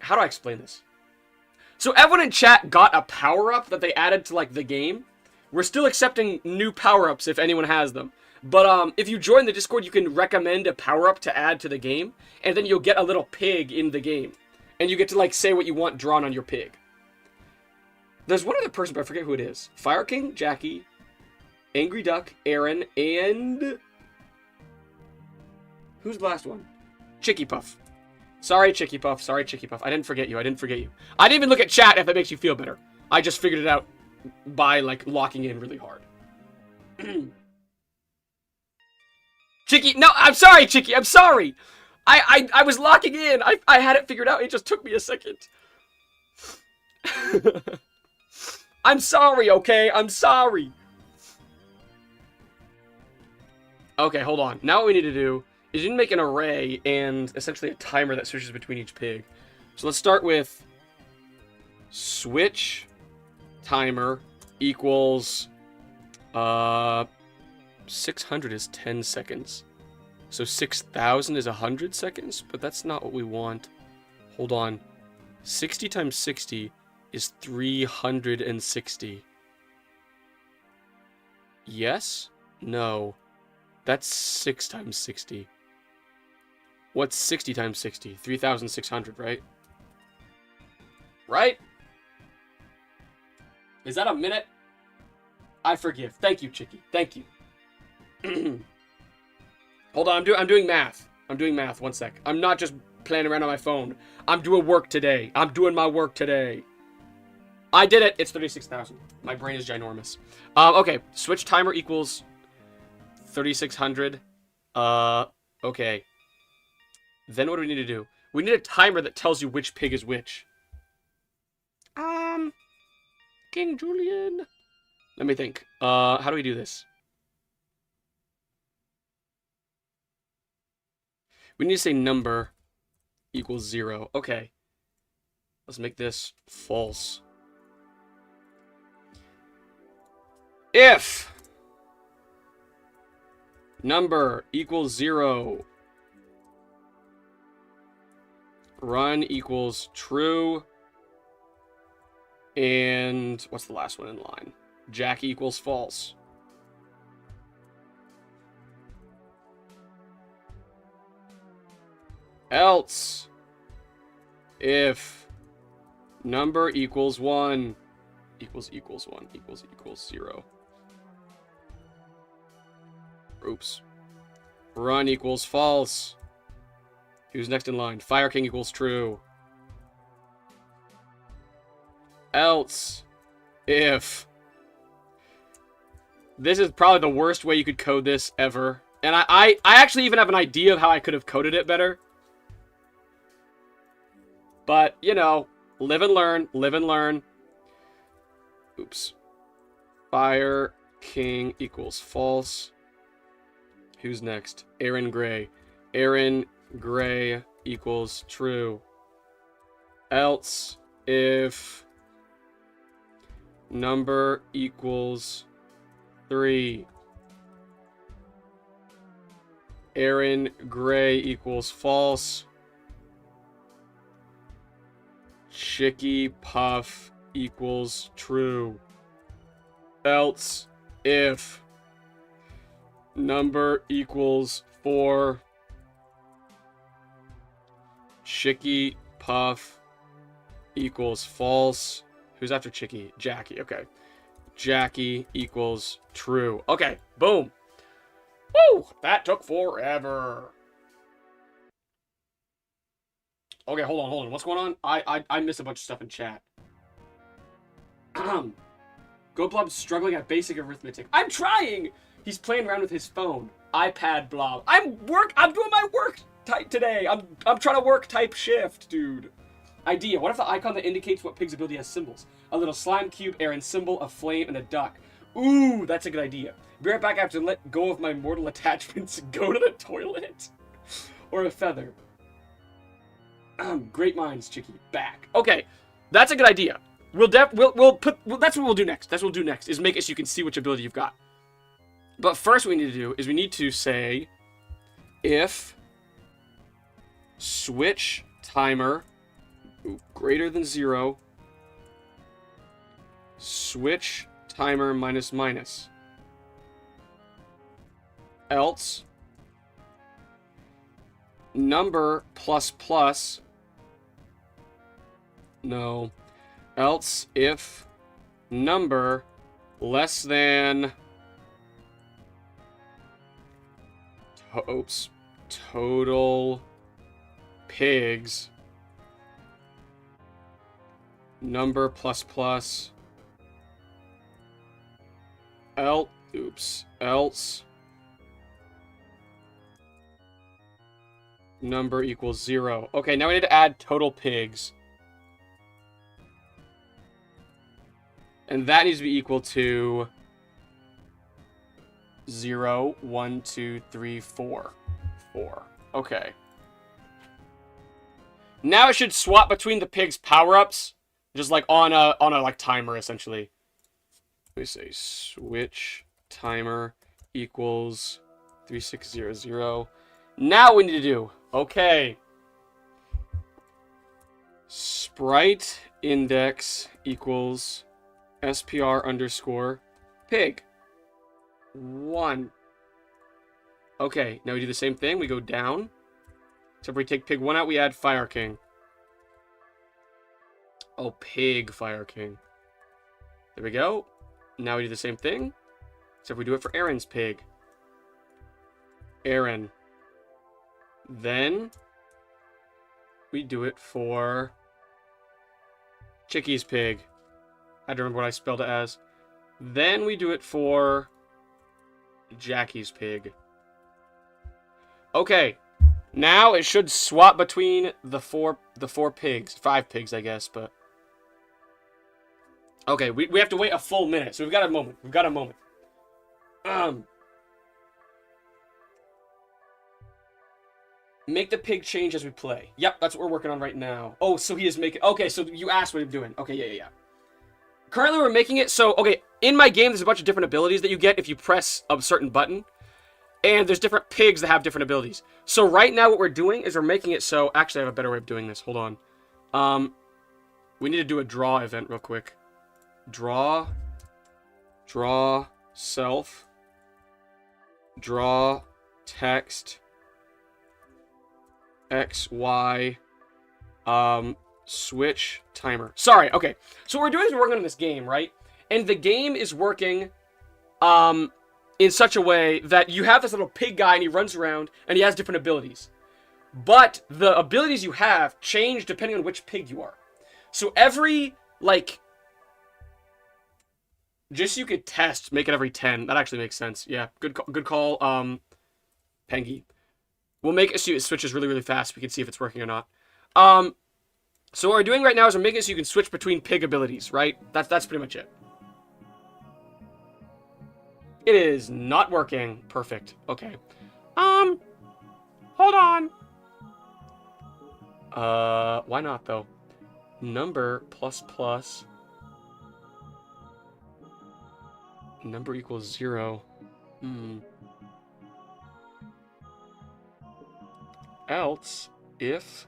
I explain this? So everyone in chat got a power-up that they added to, like, the game. We're still accepting new power-ups if anyone has them. But, if you join the Discord, you can recommend a power-up to add to the game, and then you'll get a little pig in the game. And you get to, like, say what you want drawn on your pig. There's one other person, but I forget who it is. Fire King, Jackie, Angry Duck, Aaron, and... who's the last one? Chicky Puff. Sorry, Chicky Puff. Sorry, Chicky Puff. I didn't forget you. I didn't even look at chat if that makes you feel better. I just figured it out by, like, locking in really hard. Chicky, no, I'm sorry, Chicky. I'm sorry. I was locking in. I had it figured out. It just took me a second. I'm sorry, okay? I'm sorry. Okay, hold on. Now what we need to do is you need to make an array and essentially a timer that switches between each pig. So let's start with switch timer equals 600 is 10 seconds. So 6,000 is 100 seconds, but that's not what we want. Hold on. 60 times 60 is 360. Yes? No. That's 6 times 60. What's 60 times 60? 3,600, right? Right? Is that a minute? I forgive. Thank you, Chicky. Thank you. Hold on, I'm doing math. I'm doing math. 1 sec. I'm not just playing around on my phone. I'm doing work today. I'm doing my work today. I did it. It's 36,000. My brain is ginormous. Okay. Switch timer equals 3,600. Okay. Then what do we need to do? We need a timer that tells you which pig is which. King Julian. Let me think. How do we do this? We need to say number equals 0. Okay. Let's make this false. If number equals 0, run equals true, and what's the last one in line? Jack equals false. Else, if number equals 1, equals 1, equals 0. Oops. Run equals false. Who's next in line? Fire King equals true. Else, if... This is probably the worst way you could code this ever. And I actually even have an idea of how I could have coded it better. But, you know, live and learn, live and learn. Oops. Fire King equals false. Who's next? Aaron Gray. Aaron Gray equals true. Else, if number equals 3, Aaron Gray equals false. Chicky Puff equals true. Else, if number equals 4, Chicky Puff equals false. Who's after Chicky? Jackie. Okay. Jackie equals true. Okay. Boom. Woo! That took forever. Okay, hold on. What's going on? I missed a bunch of stuff in chat. GoatBlob's struggling at basic arithmetic. I'm trying! He's playing around with his phone. iPad Blob. I'm doing my work type today. I'm trying to work type shift, dude. Idea. What if the icon that indicates what pig's ability has symbols? A little slime cube, Aaron's symbol, a flame, and a duck. Ooh, that's a good idea. Be right back after let go of my mortal attachments and go to the toilet. Or a feather. Great minds, Chicky. Back. Okay, that's a good idea. That's what we'll do next. That's what we'll do next, is make it so you can see which ability you've got. But first what we need to do is we need to say if switch timer greater than 0, switch timer minus minus. Else number plus plus. No. Else if number less than total pigs, number plus plus. Else number equals 0. Okay, now we need to add total pigs. And that needs to be equal to 0, 1, 2, 3, 4. 4. Okay. Now it should swap between the pig's power-ups, just like on a like timer essentially. Let me say switch timer equals 3600. Now we need to do, okay, sprite index equals SPR underscore pig 1. Okay, now we do the same thing. We go down. Except we take pig 1 out, we add Fire King. Oh, pig Fire King. There we go. Now we do the same thing. Except we do it for Aaron's pig. Aaron. Then we do it for Chickie's pig. I don't remember what I spelled it as. Then we do it for Jackie's pig. Okay. Now it should swap between the four pigs. 5 pigs, I guess, but... Okay, we have to wait a full minute, so we've got a moment. We've got a moment. Make the pig change as we play. Yep, that's what we're working on right now. Oh, so he is making... Okay, so you asked what I'm doing. Okay, yeah. Currently, we're making it so... Okay, in my game, there's a bunch of different abilities that you get if you press a certain button. And there's different pigs that have different abilities. So right now what we're doing is we're making it so... Actually, I have a better way of doing this. Hold on. We need to do a draw event real quick. Draw, self, draw, text, X, Y, switch, timer. Sorry, okay. So what we're doing is we're working on this game, right? And the game is working, in such a way that you have this little pig guy and he runs around and he has different abilities. But the abilities you have change depending on which pig you are. So every, like... Just so you could test, make it every 10. That actually makes sense. Yeah, good call, Pengy. We'll make it so it switches really, really fast. We can see if it's working or not. So what we're doing right now is we're making it so you can switch between pig abilities, right? That's pretty much it. It is not working. Perfect. Okay. Hold on. Why not, though? Number plus... Number equals 0. Else, if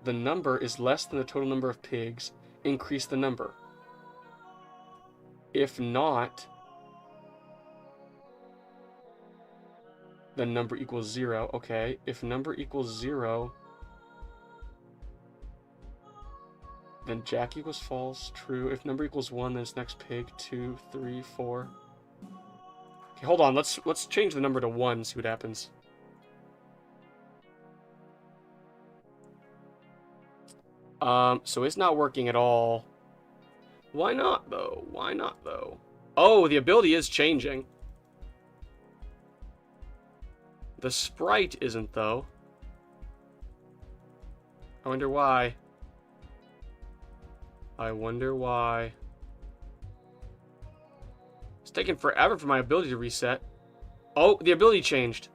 the number is less than the total number of pigs, increase the number. If not, then number equals 0. Okay, if number equals 0, then Jack equals false. True. If number equals 1, then it's next pig. 2, 3, 4. Okay, hold on. Let's change the number to 1, see what happens. So it's not working at all. Why not, though? Why not, though? Oh, the ability is changing. The sprite isn't, though. I wonder why. I wonder why. It's taking forever for my ability to reset. Oh, the ability changed.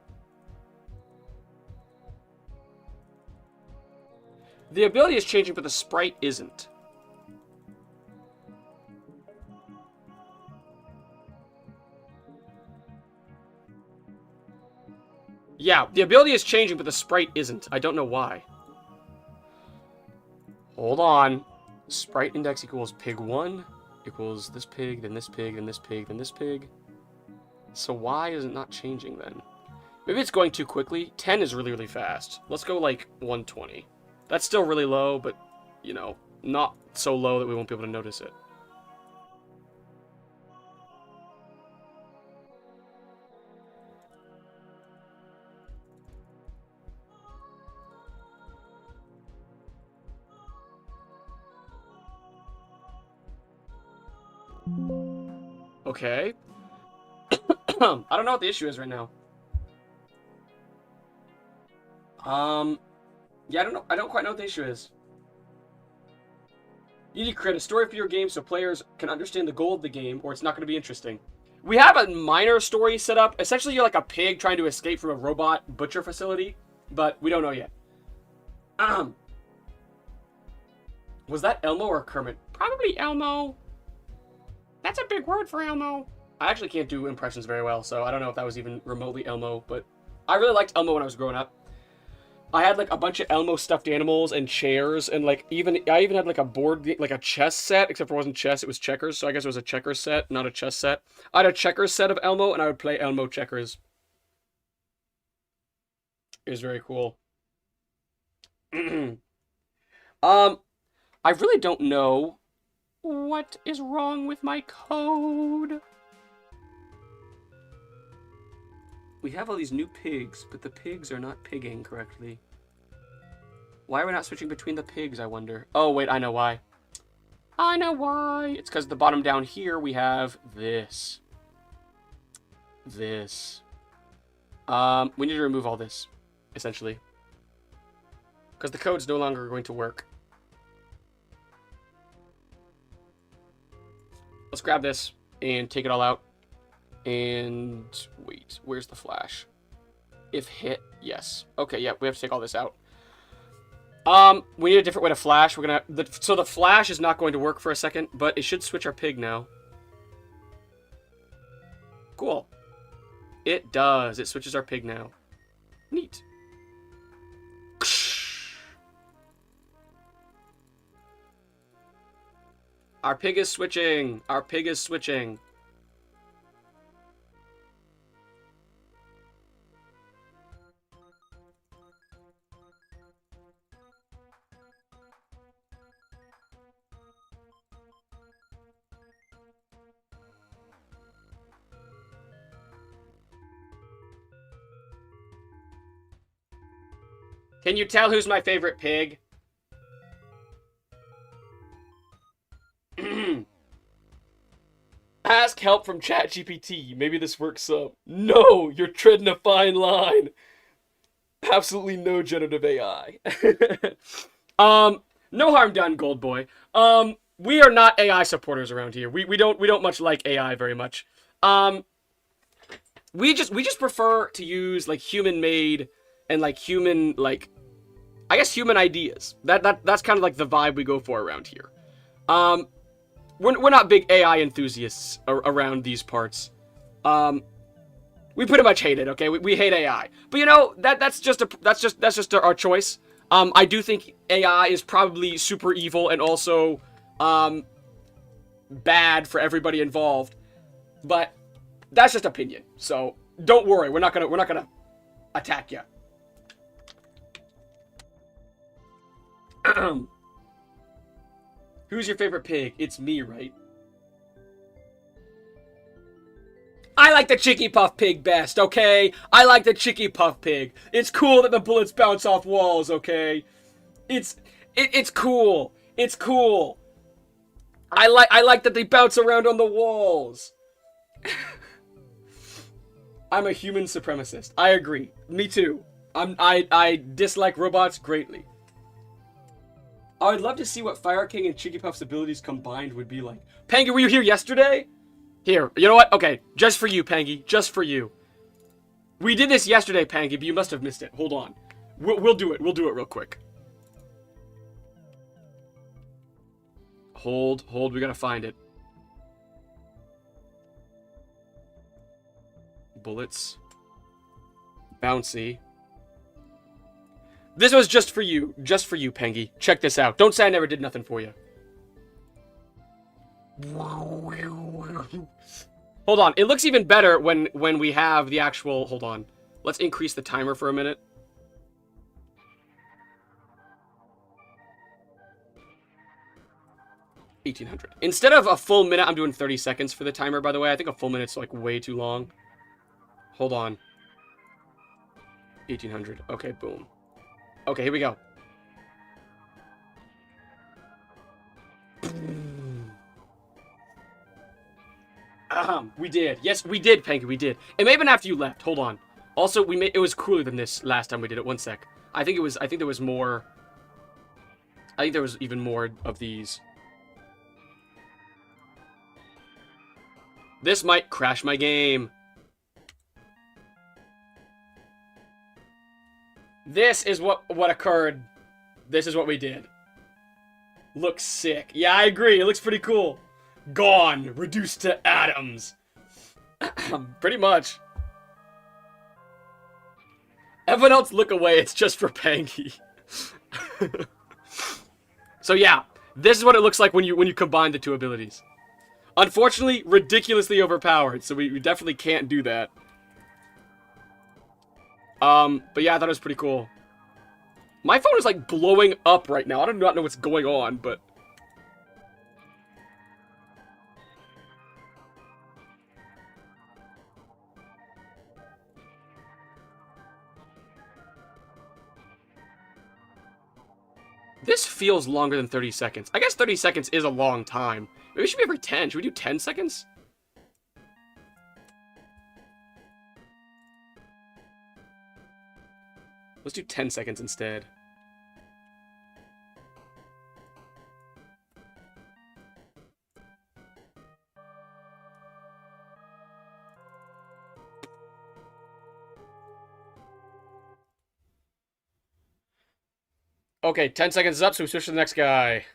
The ability is changing, but the sprite isn't. Yeah, the ability is changing, but the sprite isn't. I don't know why. Hold on. Sprite index equals pig 1 equals this pig, then this pig, then this pig, then this pig. So why is it not changing then? Maybe it's going too quickly. 10 is really, really fast. Let's go like 120. That's still really low, but, you know, not so low that we won't be able to notice it. Okay. I don't know what the issue is right now. Yeah, I don't know. I don't quite know what the issue is. You need to create a story for your game so players can understand the goal of the game, or it's not going to be interesting. We have a minor story set up. Essentially, you're like a pig trying to escape from a robot butcher facility, but we don't know yet. Was that Elmo or Kermit? Probably Elmo. That's a big word for Elmo. I actually can't do impressions very well, so I don't know if that was even remotely Elmo, but I really liked Elmo when I was growing up. I had like a bunch of Elmo stuffed animals and chairs, and like I even had like a board, like a chess set, except for it wasn't chess, it was checkers, so I guess it was a checkers set, not a chess set. I had a checkers set of Elmo, and I would play Elmo checkers. It was very cool. I really don't know what is wrong with my code. We have all these new pigs, but the pigs are not pigging correctly. Why are we not switching between the pigs, I wonder? Oh, wait, I know why. I know why. It's because the bottom down here, we have this. This. We need to remove all this, essentially. Because the code's no longer going to work. Let's grab this and take it all out. And wait, where's the flash? If hit, yes. Okay, yeah, we have to take all this out. We need a different way to flash. We're gonna so the flash is not going to work for a second, but it should switch our pig now. Cool. It does. It switches our pig now. Neat. Our pig is switching. Our pig is switching. Can you tell who's my favorite pig? Ask help from ChatGPT. Maybe this works up. No, you're treading a fine line. Absolutely no generative AI. No harm done, Gold Boy. We are not AI supporters around here. We don't much like AI very much. We just prefer to use like human-made and like human, like, I guess human ideas. That's kind of like the vibe we go for around here. We're not big AI enthusiasts around these parts. We pretty much hate it. Okay, we hate AI, but you know that's just our choice. I do think AI is probably super evil and also bad for everybody involved, but that's just opinion. So don't worry, we're not gonna attack you. Who's your favorite pig? It's me, right? I like the Chicky Puff Pig best, okay? I like the Chicky Puff Pig. It's cool that the bullets bounce off walls, okay? It's cool. It's cool. I like that they bounce around on the walls. I'm a human supremacist. I agree. Me too. I dislike robots greatly. I would love to see what Fire King and Chicky Puff's abilities combined would be like. Pangy, were you here yesterday? Here, you know what? Okay, just for you, Pangy. Just for you. We did this yesterday, Pangy, but you must have missed it. Hold on. We'll do it. We'll do it real quick. Hold. We gotta find it. Bullets. Bouncy. This was just for you. Just for you, Pangy. Check this out. Don't say I never did nothing for you. Hold on. It looks even better when we have the actual... Hold on. Let's increase the timer for a minute. $1,800. Instead of a full minute, I'm doing 30 seconds for the timer, by the way. I think a full minute's like way too long. Hold on. 1,800. Okay, boom. Okay, here we go. We did. Yes, we did, Panky, we did. It may have been after you left. Hold on. Also, it was cooler than this last time we did it. One sec. I think there was more. I think there was even more of these. This might crash my game. This is what occurred. This is what we did. Looks sick. Yeah, I agree. It looks pretty cool. Gone. Reduced to atoms. Pretty much. Everyone else look away. It's just for Pangy. So yeah, this is what it looks like when you combine the two abilities. Unfortunately, ridiculously overpowered, so we definitely can't do that. But yeah, I thought it was pretty cool. My phone is like blowing up right now. I do not know what's going on, but... This feels longer than 30 seconds. I guess 30 seconds is a long time. Maybe it should be every 10. Should we do 10 seconds? Let's do 10 seconds instead. Okay, 10 seconds is up, so we switch to the next guy.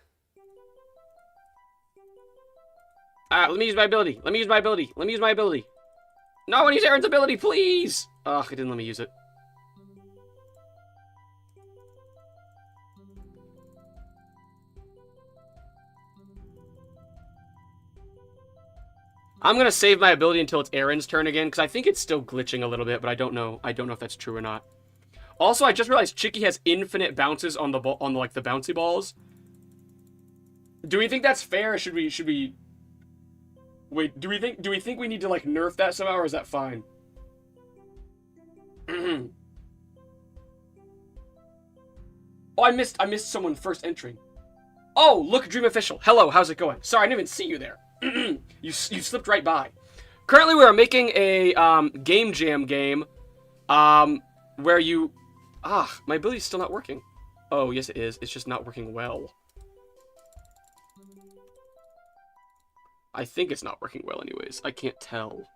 Let me use my ability. Let me use my ability. Let me use my ability. No, I want to use Aaron's ability, please! Ugh, it didn't let me use it. I'm gonna save my ability until it's Aaron's turn again, because I think it's still glitching a little bit, but I don't know. I don't know if that's true or not. Also, I just realized Chicky has infinite bounces on the like the bouncy balls. Do we think that's fair? Or should we? Wait, do we think we need to like nerf that somehow, or is that fine? Oh, I missed someone first entering. Oh, look, Dream Official. Hello, how's it going? Sorry, I didn't even see you there. You slipped right by. Currently, we are making a game jam game, where you... my ability's still not working. Oh, yes it is. It's just not working well. I think it's not working well anyways. I can't tell.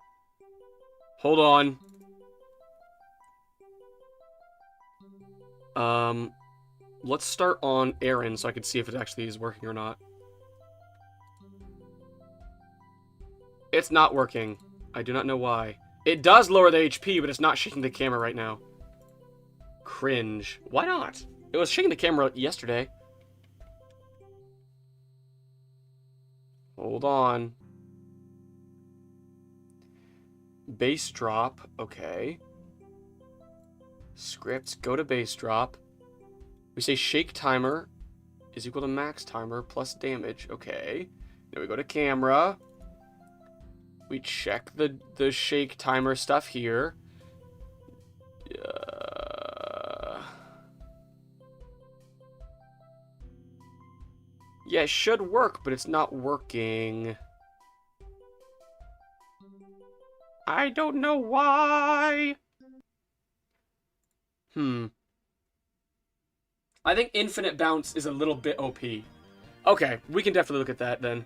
Hold on. Let's start on Aaron so I can see if it actually is working or not. It's not working. I do not know why. It does lower the HP, but it's not shaking the camera right now. Cringe. Why not? It was shaking the camera yesterday. Hold on. Base drop. Okay. Scripts. Go to base drop. We say shake timer is equal to max timer plus damage. Okay. Then we go to camera. We check the shake timer stuff here. Yeah, it should work, but it's not working. I don't know why. I think infinite bounce is a little bit OP. Okay, we can definitely look at that then.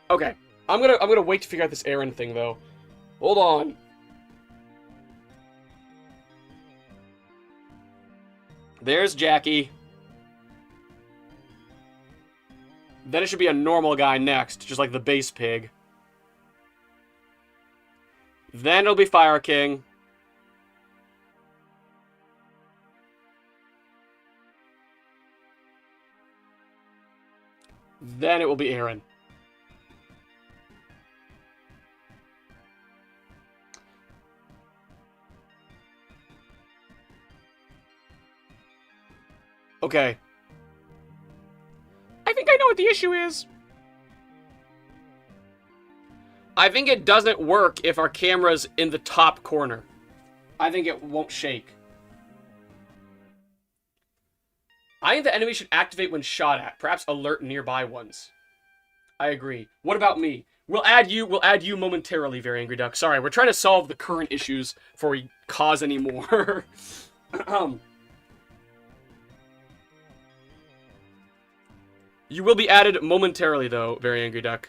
Okay, I'm gonna wait to figure out this Aaron thing though. Hold on. There's Jackie. Then it should be a normal guy next, just like the base pig. Then it'll be Fire King. Then it will be Aaron. Okay. I think I know what the issue is. I think it doesn't work if our camera's in the top corner. I think it won't shake. I think the enemy should activate when shot at. Perhaps alert nearby ones. I agree. What about me? We'll add you momentarily, Very Angry Duck. Sorry, we're trying to solve the current issues before we cause any more. You will be added momentarily, though, Very Angry Duck.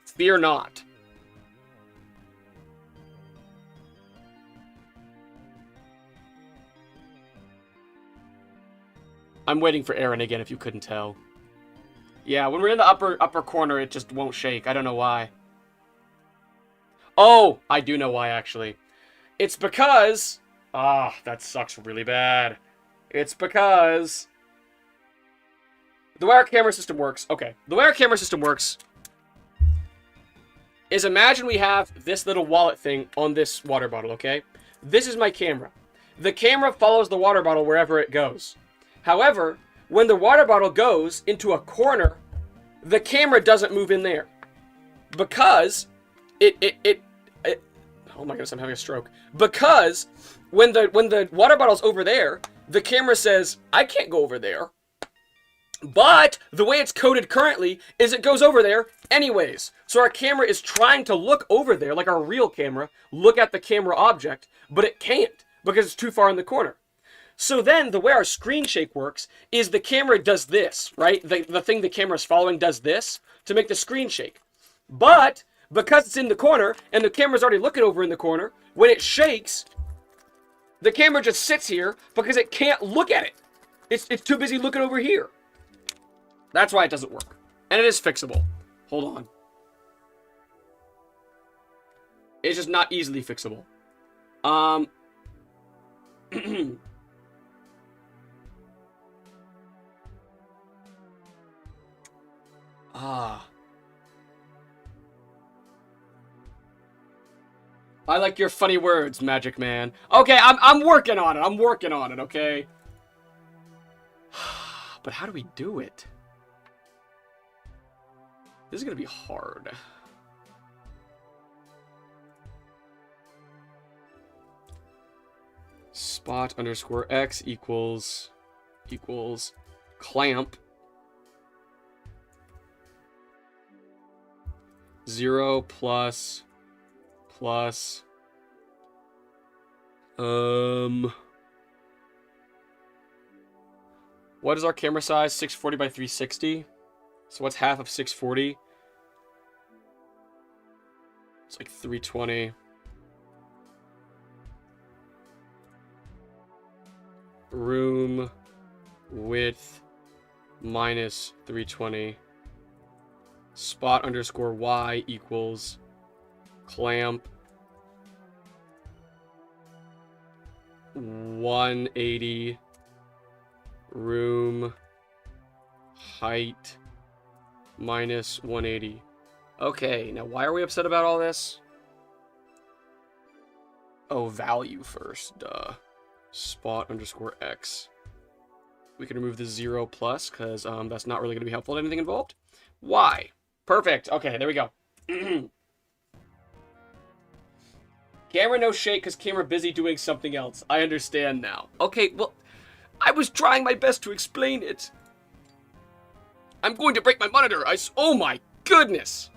Fear not. I'm waiting for Aaron again, if you couldn't tell. Yeah, when we're in the upper corner, it just won't shake. I don't know why. Oh, I do know why, actually. It's because... Ah, that sucks really bad. It's because... The way our camera system works... Okay, the way our camera system works... is imagine we have this little wallet thing on this water bottle, okay? This is my camera. The camera follows the water bottle wherever it goes. However, when the water bottle goes into a corner, the camera doesn't move in there. Because oh my goodness, I'm having a stroke. Because when the water bottle's over there, the camera says, I can't go over there. But the way it's coded currently is it goes over there anyways. So our camera is trying to look over there, like our real camera, look at the camera object, but it can't because it's too far in the corner. So then the way our screen shake works is the camera does this, right? The thing the camera's following does this to make the screen shake. But because it's in the corner and the camera's already looking over in the corner, when it shakes, the camera just sits here because it can't look at it. It's too busy looking over here. That's why it doesn't work. And it is fixable. Hold on. It's just not easily fixable. I like your funny words, Magic Man. Okay, I'm working on it. I'm working on it, okay? But how do we do it? This is gonna be hard. Spot underscore X equals clamp 0 plus what is our camera size? 640 by 360. So what's half of 640? It's like 320. Room width minus 320. Spot underscore Y equals clamp 180. Room height minus 180. Okay, now why are we upset about all this? Oh, value first, duh. Spot underscore X. We can remove the 0 plus, because that's not really going to be helpful to anything involved. Y. Perfect. Okay, there we go. Camera no shake, because camera busy doing something else. I understand now. Okay, well, I was trying my best to explain it. I'm going to break my monitor. Oh my goodness.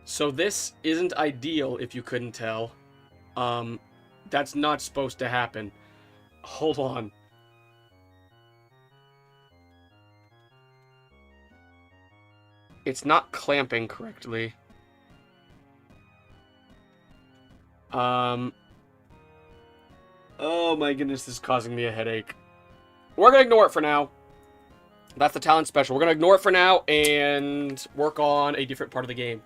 So this isn't ideal, if you couldn't tell. That's not supposed to happen. Hold on. It's not clamping correctly. Oh my goodness, this is causing me a headache. We're gonna ignore it for now. That's the talent special. We're gonna ignore it for now and work on a different part of the game.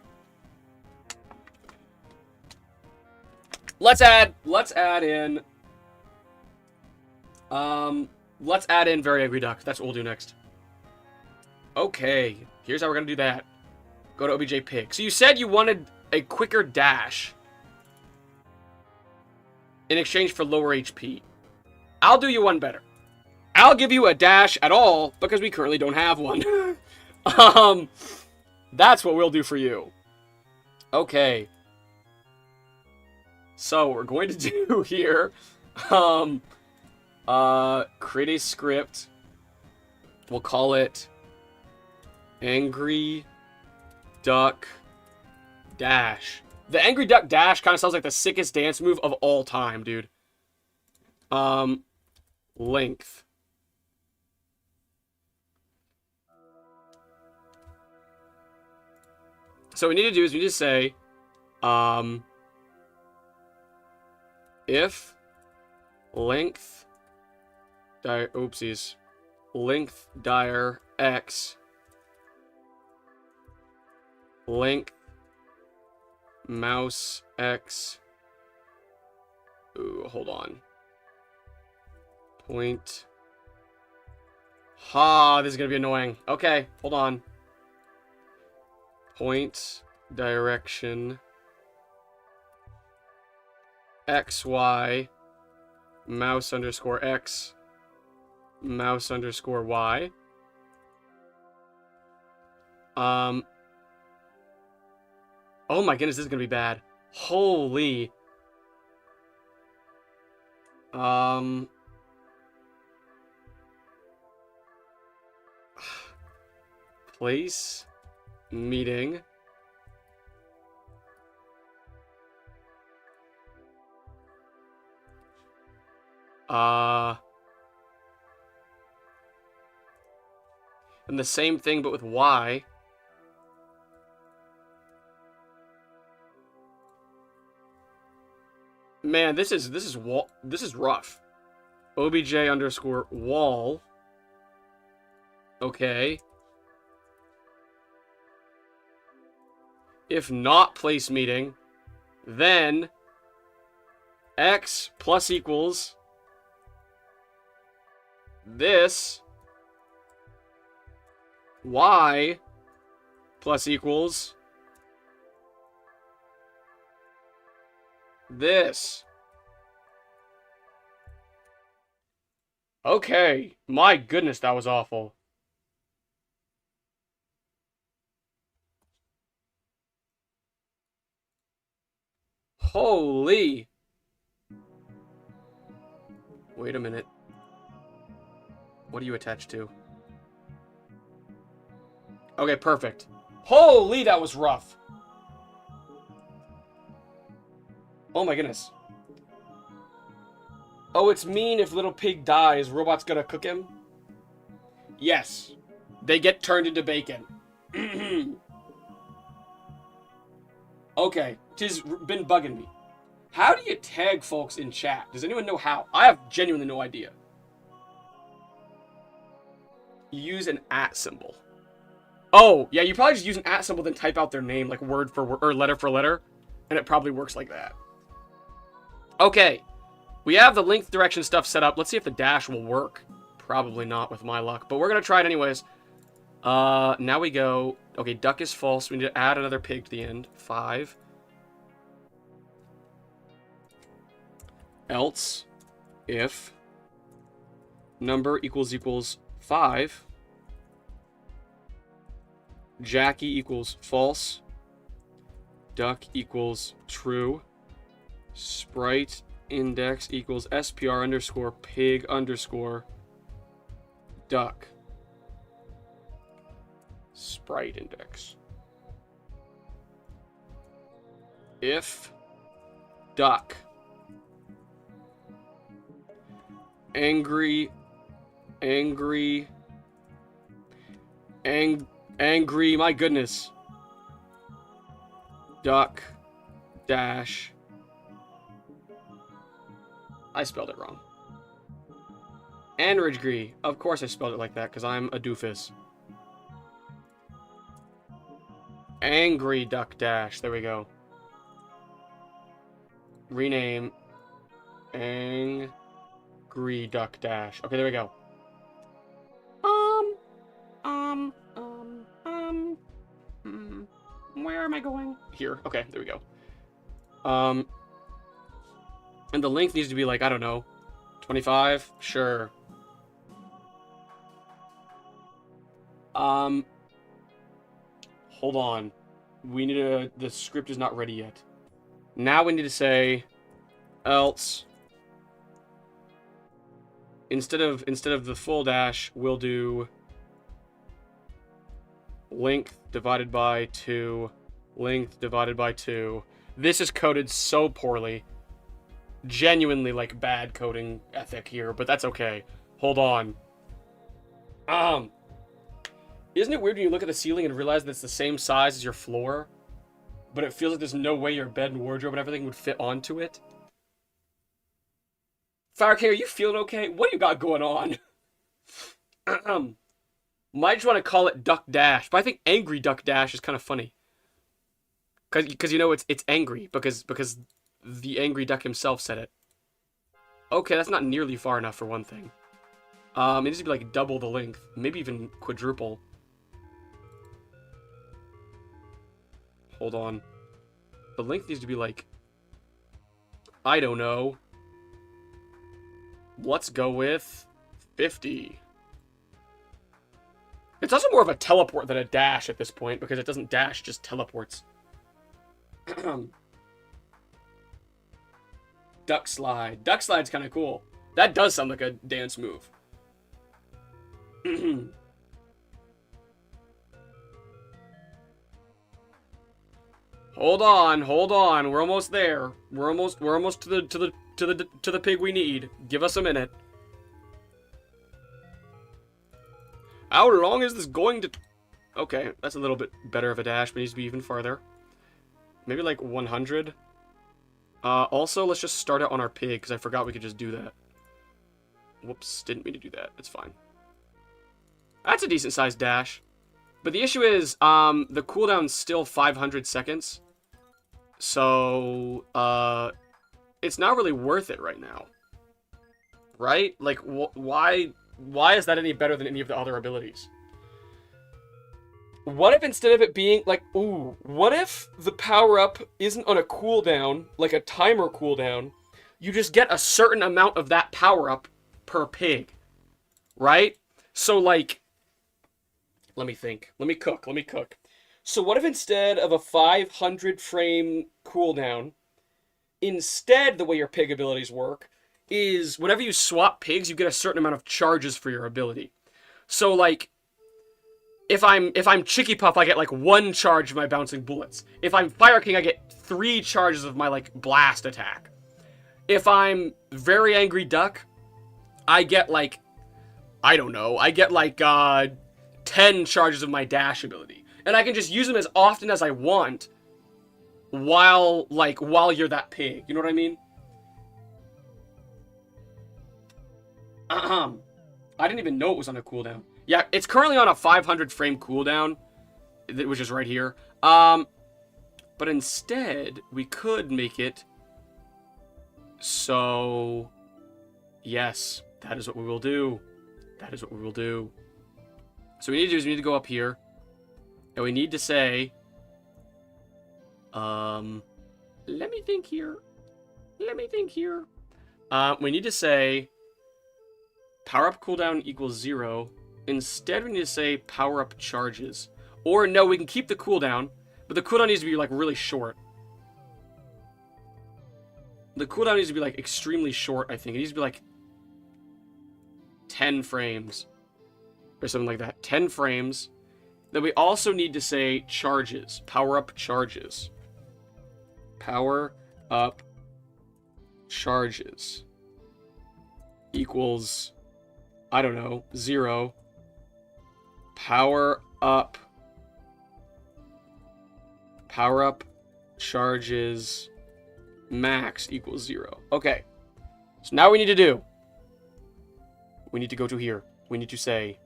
Let's add in Very Angry Duck. That's what we'll do next. Okay, here's how we're gonna do that. Go to OBJ pick. So you said you wanted a quicker dash in exchange for lower HP. I'll do you one better. I'll give you a dash at all because we currently don't have one. That's what we'll do for you. Okay. So what we're going to do here, create a script. We'll call it Angry duck dash. The angry duck dash kind of sounds like the sickest dance move of all time, dude. Length. So what we need to do is we just say, if length, oopsies, length dire x, length mouse x, ooh, hold on, point, ha, this is gonna be annoying. Okay, hold on. Point direction xy mouse underscore x mouse underscore y. Oh my goodness, this is gonna be bad. Holy. Place meeting. And the same thing but with y. Man, this is rough. Obj underscore wall. Okay. If not place meeting, then x plus equals this, y plus equals this. Okay, my goodness, that was awful. Holy. Wait a minute. What are you attached to? Okay, perfect. Holy, that was rough. Oh my goodness. Oh, it's mean if little pig dies, robot's gonna cook him? Yes. They get turned into bacon. Okay, tis been bugging me. How do you tag folks in chat? Does anyone know how? I have genuinely no idea. You use an @ symbol. Oh, yeah, you probably just use an @ symbol, then type out their name, like word for word, or letter for letter, and it probably works like that. Okay, we have the length direction stuff set up. Let's see if the dash will work. Probably not with my luck, but we're gonna try it anyways. Now we go, okay, duck is false. We need to add another pig to the end. 5. Else, if number equals 5, Jackie equals false, duck equals true, sprite index equals SPR underscore pig underscore duck. Sprite index. If duck angry, my goodness, duck dash, I spelled it wrong. Angry, of course I spelled it like that because I'm a doofus. Angry duck dash, there we go. Rename angry duck dash. Okay, there we go. Where am I going? Here. Okay, there we go. And the length needs to be like, I don't know, 25? Sure. Hold on. We need to, the script is not ready yet. Now we need to say, else, instead of the full dash, we'll do length divided by 2, length divided by 2. This is coded so poorly. Genuinely, like, bad coding ethic here, but that's okay. Hold on. Isn't it weird when you look at the ceiling and realize that it's the same size as your floor, but it feels like there's no way your bed and wardrobe and everything would fit onto it? Fire King, are you feeling okay? What do you got going on? Might just want to call it Duck Dash, but I think Angry Duck Dash is kind of funny. Because you know it's angry, because the angry duck himself said it. Okay, that's not nearly far enough for one thing. It needs to be like double the length, maybe even quadruple. Hold on. The length needs to be like, I don't know. Let's go with 50. It's also more of a teleport than a dash at this point, because it doesn't dash, just teleports. Duck slide. Duck slide's kind of cool. That does sound like a dance move. Hold on. We're almost there. We're almost to the pig we need. Give us a minute. How long is this going to... Okay, that's a little bit better of a dash, but it needs to be even farther. Maybe like 100. Also, let's just start it on our pig, because I forgot we could just do that. Whoops, didn't mean to do that. It's fine. That's a decent-sized dash. But the issue is, the cooldown's still 500 seconds. So, it's not really worth it right now. Right? Like, why is that any better than any of the other abilities? What if instead of it being, like, ooh, what if the power-up isn't on a cooldown, like a timer cooldown, you just get a certain amount of that power-up per pig, right? So, like, let me think. Let me cook. So what if instead of a 500 frame cooldown, instead the way your pig abilities work is whenever you swap pigs, you get a certain amount of charges for your ability. So, like, if I'm Chicky Puff, I get, like, 1 charge of my bouncing bullets. If I'm Fire King, I get 3 charges of my, like, blast attack. If I'm Very Angry Duck, I get, like, I don't know, I get, like, 10 charges of my dash ability. And I can just use them as often as I want while you're that pig. You know what I mean? I didn't even know it was on a cooldown. Yeah, it's currently on a 500 frame cooldown, which is right here. But instead, we could make it so... Yes, that is what we will do. That is what we will do. So what we need to do is we need to go up here. And we need to say... let me think here. We need to say... Power-up cooldown equals 0. Instead, we need to say power-up charges. Or, no, we can keep the cooldown, but the cooldown needs to be, like, really short. The cooldown needs to be, like, extremely short, I think. It needs to be, like, 10 frames. Or something like that. 10 frames. Then we also need to say charges. Power-up charges. Power-up charges equals... I don't know, 0. Power up charges max equals 0. Okay. So now we need to go to here. We need to say,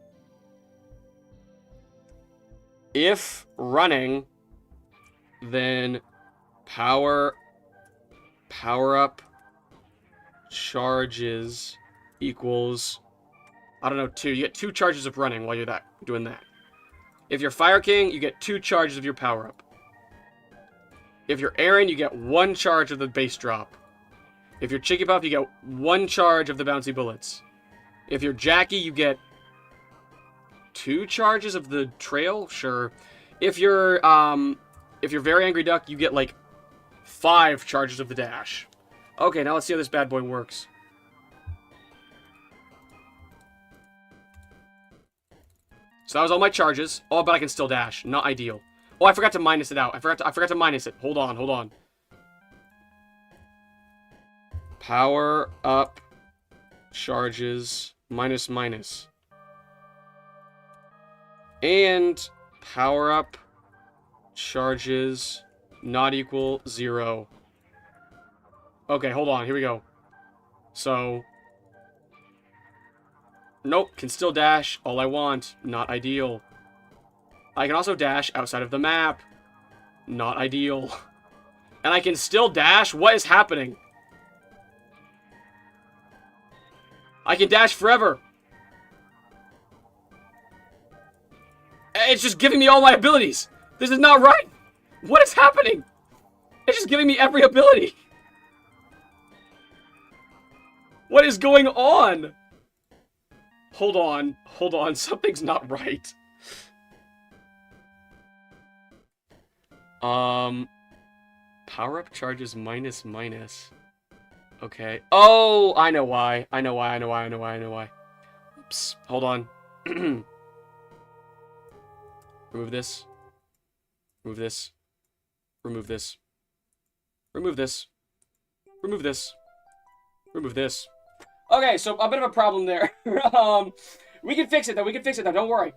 if running, then power up charges equals, I don't know, 2. You get 2 charges of running while you're doing that. If you're Fire King, you get 2 charges of your power-up. If you're Aaron, you get 1 charge of the base drop. If you're Chicky Puff, you get 1 charge of the bouncy bullets. If you're Jackie, you get 2 charges of the trail? Sure. If you're Very Angry Duck, you get, like, 5 charges of the dash. Okay, now let's see how this bad boy works. So that was all my charges. Oh, but I can still dash. Not ideal. Oh, I forgot to minus it out. I forgot to minus it. Hold on. Power up charges minus. And power up charges not equal 0. Okay, hold on. Here we go. So, nope, can still dash all I want. Not ideal. I can also dash outside of the map. Not ideal. And I can still dash? What is happening? I can dash forever. It's just giving me all my abilities. This is not right. What is happening? It's just giving me every ability. What is going on? Hold on. Something's not right. Power up charges minus. Okay. Oh, I know why. Oops. Hold on. Remove this. Remove this. Remove this. Remove this. Remove this. Remove this. Okay, so a bit of a problem there. We can fix it though. Don't worry.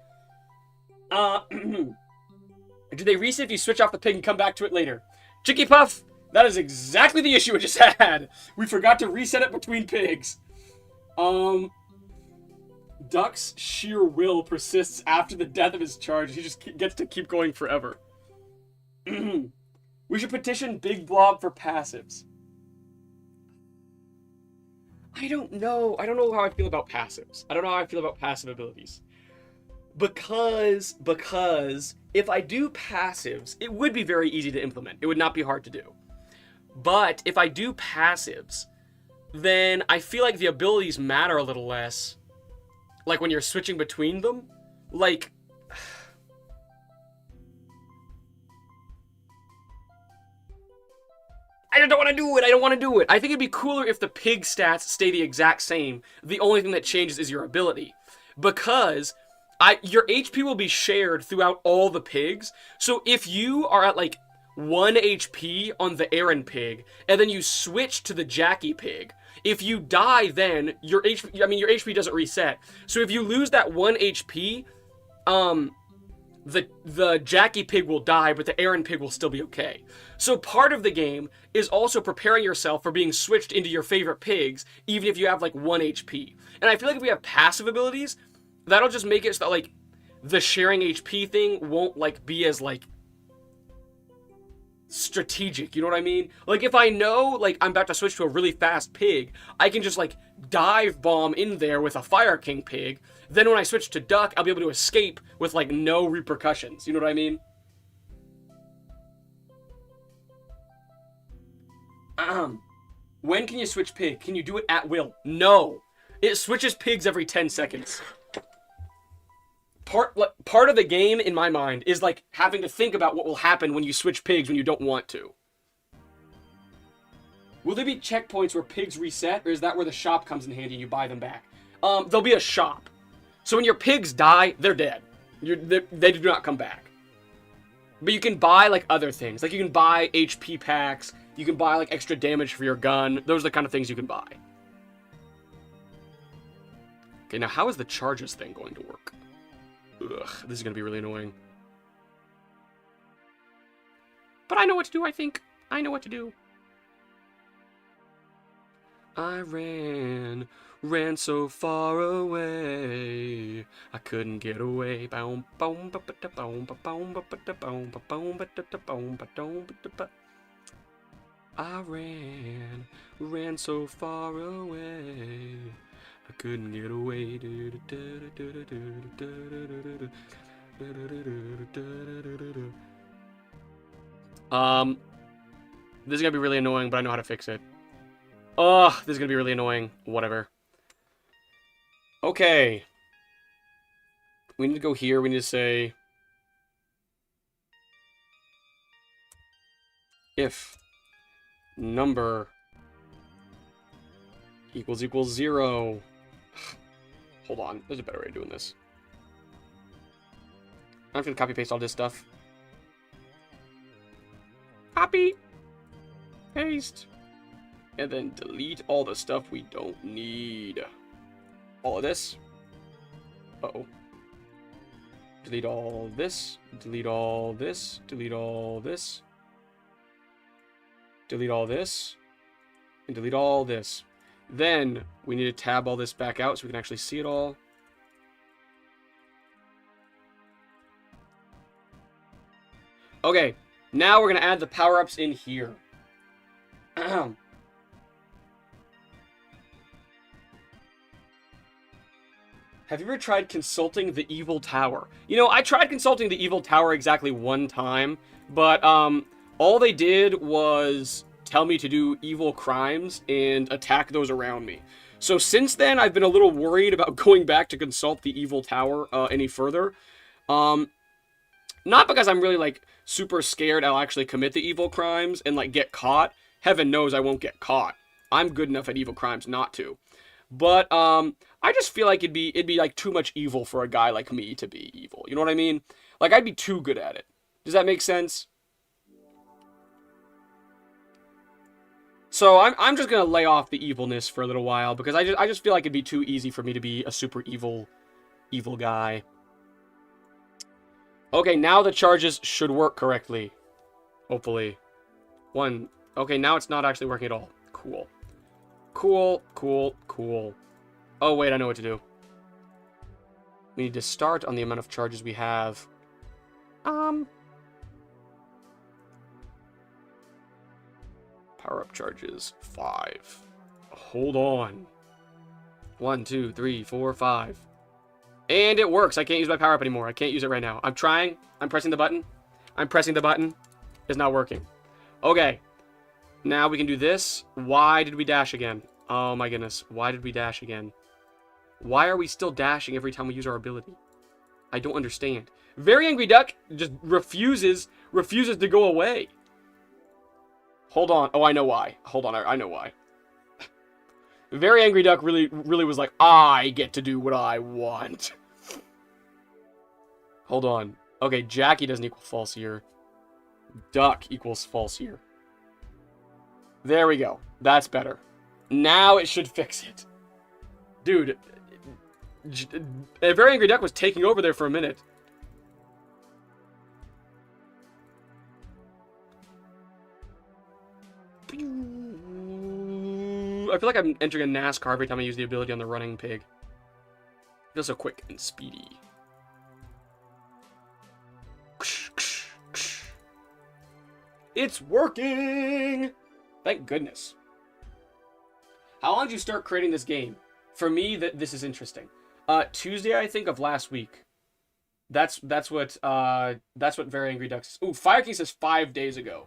Do they reset if you switch off the pig and come back to it later? Chicky Puff, that is exactly the issue we just had. We forgot to reset it between pigs. Duck's sheer will persists after the death of his charge. He just gets to keep going forever. We should petition Big Blob for passives. I don't know how I feel about passives. I don't know how I feel about passive abilities. Because if I do passives, it would be very easy to implement. It would not be hard to do. But if I do passives, then I feel like the abilities matter a little less. Like when you're switching between them. Like, I don't want to do it. I think it'd be cooler if the pig stats stay the exact same. The only thing that changes is your ability. Because your HP will be shared throughout all the pigs. So if you are at like 1 HP on the Aaron pig, and then you switch to the Jackie pig, if you die then, your HP doesn't reset. So if you lose that 1 HP, the Jackie pig will die, but the Aaron pig will still be okay. So part of the game is also preparing yourself for being switched into your favorite pigs, even if you have like 1 HP. And I feel like if we have passive abilities, that'll just make it so that like the sharing HP thing won't like be as like strategic, you know what I mean? Like if I know like I'm about to switch to a really fast pig, I can just like dive bomb in there with a Fire King pig. Then when I switch to Duck, I'll be able to escape with like no repercussions. You know what I mean? When can you switch pig? Can you do it at will? No. It switches pigs every 10 seconds. Part of the game, in my mind, is like having to think about what will happen when you switch pigs when you don't want to. Will there be checkpoints where pigs reset, or is that where the shop comes in handy and you buy them back? There'll be a shop. So when your pigs die, they're dead. They do not come back. But you can buy like other things. Like you can buy HP packs. You can buy like extra damage for your gun. Those are the kind of things you can buy. Okay, now how is the charges thing going to work? Ugh, this is going to be really annoying. But I know what to do, I think. I know what to do. I ran so far away, I couldn't get away. I ran so far away, I couldn't get away. This is gonna be really annoying, but I know how to fix it. Ugh, this is gonna be really annoying. Whatever. Okay. We need to go here. We need to say if number equals 0. Hold on. There's a better way of doing this. I'm just gonna copy paste all this stuff. Copy. Paste. And then delete all the stuff we don't need. All of this. Uh-oh. Delete all this. Delete all this. Delete all this. Delete all this. And delete all this. Then, we need to tab all this back out so we can actually see it all. Okay, now we're going to add the power-ups in here. Have you ever tried consulting the evil tower? You know, I tried consulting the evil tower exactly one time, but all they did was tell me to do evil crimes and attack those around me. So since then, I've been a little worried about going back to consult the evil tower any further. Not because I'm really, like, super scared I'll actually commit the evil crimes and, like, get caught. Heaven knows I won't get caught. I'm good enough at evil crimes not to. But, I just feel like it'd be, like, too much evil for a guy like me to be evil. You know what I mean? Like, I'd be too good at it. Does that make sense? So, I'm just gonna lay off the evilness for a little while, because I just feel like it'd be too easy for me to be a super evil guy. Okay, now the charges should work correctly. Hopefully. Okay, now it's not actually working at all. Cool. Cool, cool, cool. Oh, wait, I know what to do. We need to start on the amount of charges we have. Power up charges. 5. Hold on. 1, 2, 3, 4, 5. And it works. I can't use my power up anymore. I can't use it right now. I'm trying. I'm pressing the button. I'm pressing the button. It's not working. Okay. Now we can do this. Why did we dash again? Oh my goodness. Why did we dash again? Why are we still dashing every time we use our ability? I don't understand. Very Angry Duck just refuses to go away. Hold on. Oh, I know why. Hold on. I know why. Very Angry Duck really was like, I get to do what I want. Hold on. Okay, Jackie doesn't equal false here. Duck equals false here. There we go. That's better. Now it should fix it. Dude, Very Angry Duck was taking over there for a minute. I feel like I'm entering a NASCAR every time I use the ability on the running pig. It feels so quick and speedy. It's working! Thank goodness. How long did you start creating this game? For me, this is interesting. Tuesday, I think, of last week. That's what Very Angry Duck says. Ooh, Fire King says 5 days ago.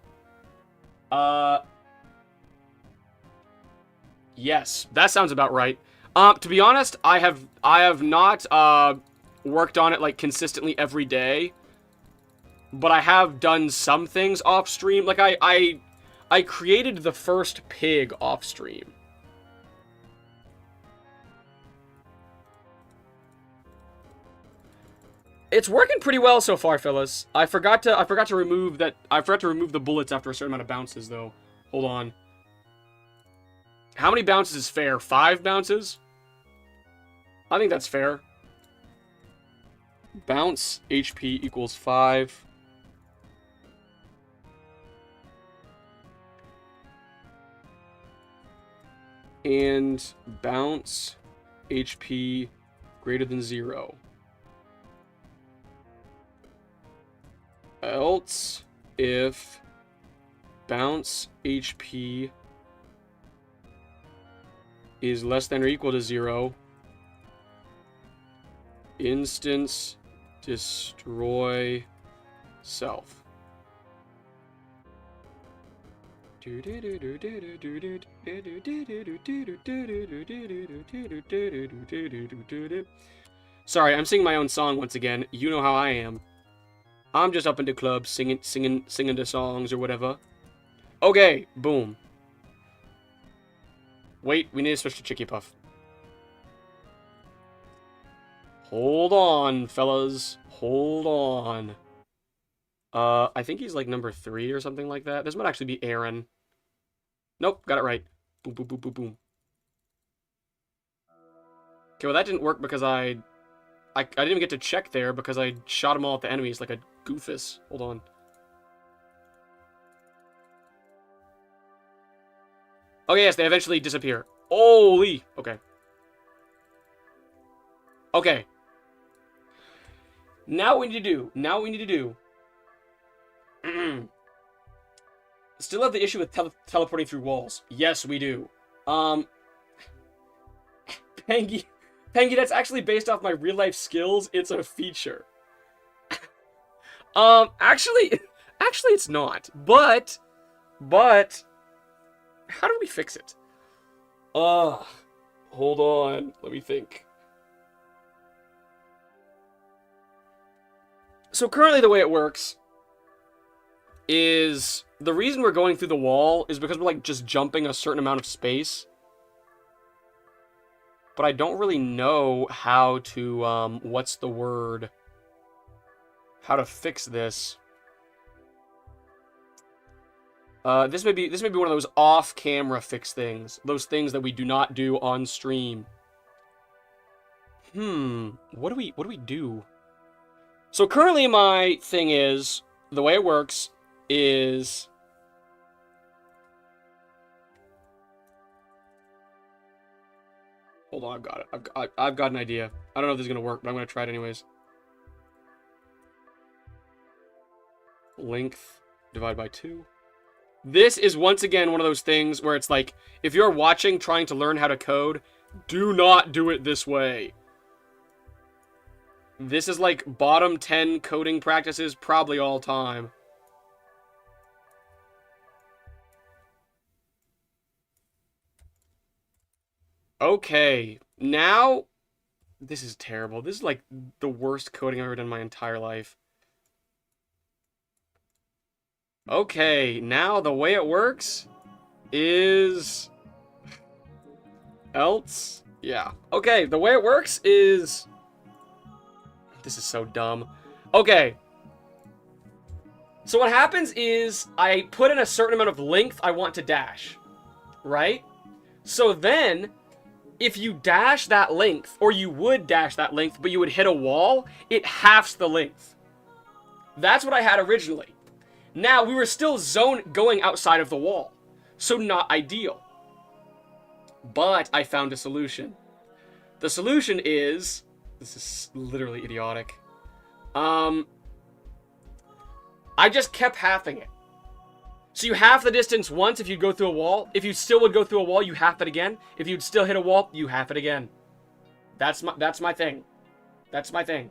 Yes, that sounds about right. To be honest, I have not worked on it like consistently every day, but I have done some things off stream. Like I created the first pig off stream. It's working pretty well so far, fellas. I forgot to remove the bullets after a certain amount of bounces though. Hold on. How many bounces is fair? 5 bounces? I think that's fair. Bounce HP equals 5. And bounce HP greater than 0. Else, if bounce HP is less than or equal to 0, instance destroy self. Sorry, I'm singing my own song once again. You know how I am. I'm just up in the club singing the songs or whatever. Okay, boom. Wait, we need to switch to Chicky Puff. Hold on, fellas. Hold on. I think he's like number 3 or something like that. This might actually be Aaron. Nope, got it right. Boom, boom, boom, boom, boom. Okay, well that didn't work because I didn't even get to check there because I shot them all at the enemies like a goofus. Hold on. Okay, yes, they eventually disappear. Holy! Okay. Okay. Now what we need to do... Still have the issue with teleporting through walls. Yes, we do. Pengy, that's actually based off my real-life skills. It's a feature. Actually, it's not. But, how do we fix it? Hold on. Let me think. So currently the way it works is the reason we're going through the wall is because we're like just jumping a certain amount of space. But I don't really know how to, what's the word? How to fix this. This may be one of those off-camera fix things. Those things that we do not do on stream. What do we do? So currently my thing is, the way it works is... Hold on, I've got it. I've got an idea. I don't know if this is going to work, but I'm going to try it anyways. Length divided by 2. This is once again one of those things where it's like, if you're watching trying to learn how to code, do not do it this way. This is like bottom 10 coding practices probably all time. Okay, now... This is terrible. This is like the worst coding I've ever done in my entire life. Okay, now the way it works is... Else? Yeah. Okay, the way it works is... This is so dumb. Okay. So what happens is I put in a certain amount of length I want to dash. Right? So then, if you dash that length, or you would dash that length, but you would hit a wall, it halves the length. That's what I had originally. Now, we were still going outside of the wall. So not ideal. But I found a solution. The solution is... This is literally idiotic. I just kept halving it. So you half the distance once if you'd go through a wall. If you still would go through a wall, you half it again. If you'd still hit a wall, you half it again. That's my thing. That's my thing.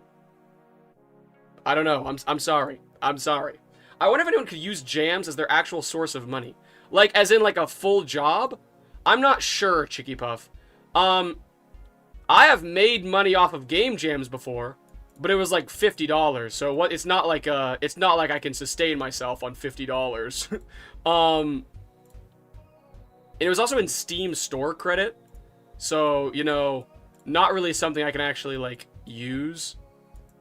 I don't know. I'm sorry. I'm sorry. I wonder if anyone could use jams as their actual source of money. Like, as in, like, a full job? I'm not sure, Chicky Puff. I have made money off of game jams before, but it was like $50. So what? It's not like I can sustain myself on $50. And it was also in Steam store credit, so you know, not really something I can actually like use,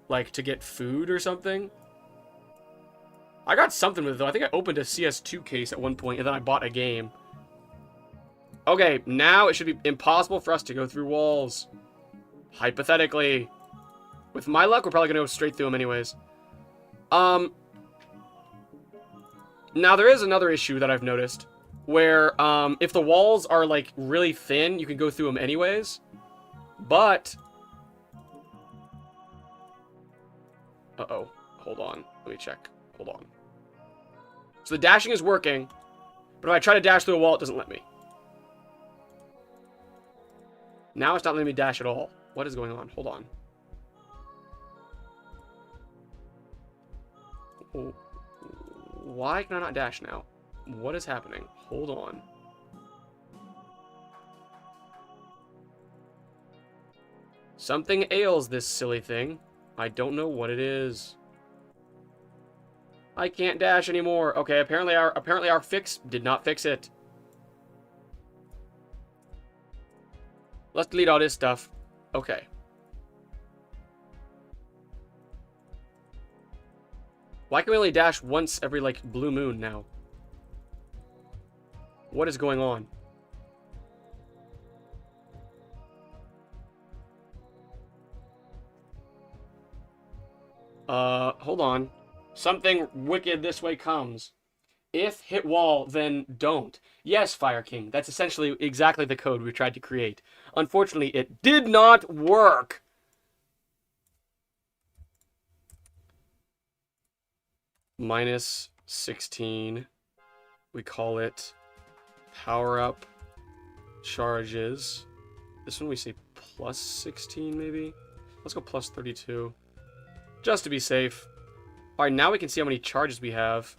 like to get food or something. I got something with it though. I think I opened a CS2 case at one point, and then I bought a game. Okay, now it should be impossible for us to go through walls. Hypothetically. With my luck, we're probably gonna go straight through them anyways. Now there is another issue that I've noticed, where, if the walls are, like, really thin, you can go through them anyways. But... Uh-oh. Hold on. Let me check. Hold on. So the dashing is working, but if I try to dash through a wall, it doesn't let me. Now it's not letting me dash at all. What is going on? Hold on. Oh. Why can I not dash now? What is happening? Hold on. Something ails this silly thing. I don't know what it is. I can't dash anymore. Okay, apparently our fix did not fix it. Let's delete all this stuff. Okay. Why can we only dash once every, like, blue moon now? What is going on? Hold on. Something wicked this way comes. If hit wall, then don't. Yes, Fire King. That's essentially exactly the code we tried to create. Unfortunately, it did not work. Minus 16. We call it power up charges. This one we say plus 16 maybe. Let's go plus 32. Just to be safe. Alright, now we can see how many charges we have.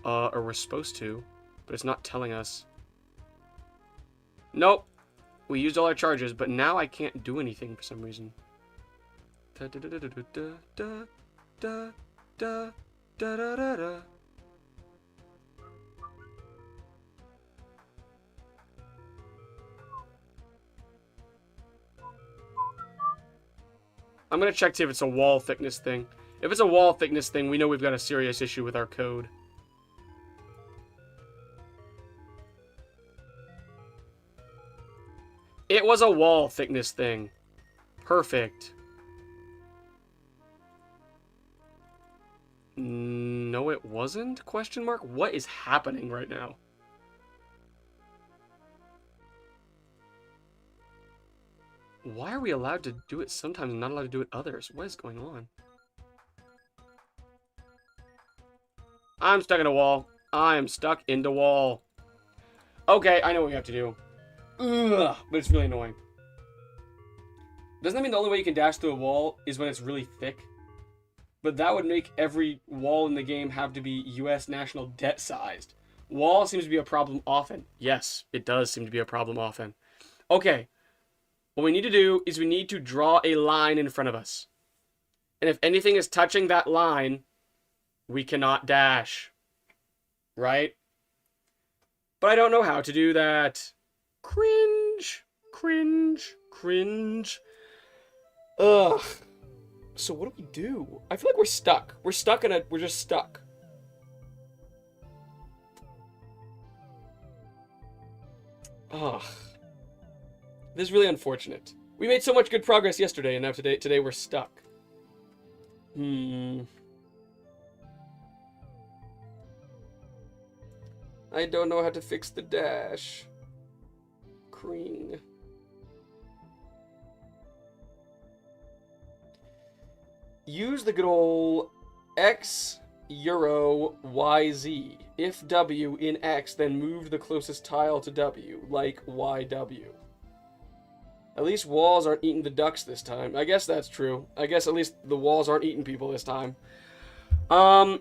Or we're supposed to. But it's not telling us. Nope. We used all our charges, but now I can't do anything for some reason. Da da da da da da da da da da da da. I'm gonna check to see if it's a wall thickness thing. If it's a wall thickness thing, we know we've got a serious issue with our code. It was a wall thickness thing. Perfect. No, it wasn't? Question mark? What is happening right now? Why are we allowed to do it sometimes and not allowed to do it others? What is going on? I'm stuck in a wall. I'm stuck in the wall. Okay, I know what we have to do. Ugh, but it's really annoying. Doesn't that mean the only way you can dash through a wall is when it's really thick? But that would make every wall in the game have to be US national debt sized. Wall seems to be a problem often. Yes, it does seem to be a problem often. Okay. What we need to do is we need to draw a line in front of us. And if anything is touching that line, we cannot dash. Right? But I don't know how to do that. Cringe. Cringe. Cringe. Ugh. So what do we do? I feel like we're stuck. We're just stuck. Ugh. This is really unfortunate. We made so much good progress yesterday, and now today we're stuck. I don't know how to fix the dash. Cream. Use the good old X, Euro, YZ. If W in X, then move the closest tile to W, like YW. At least walls aren't eating the ducks this time. I guess that's true. I guess at least the walls aren't eating people this time. What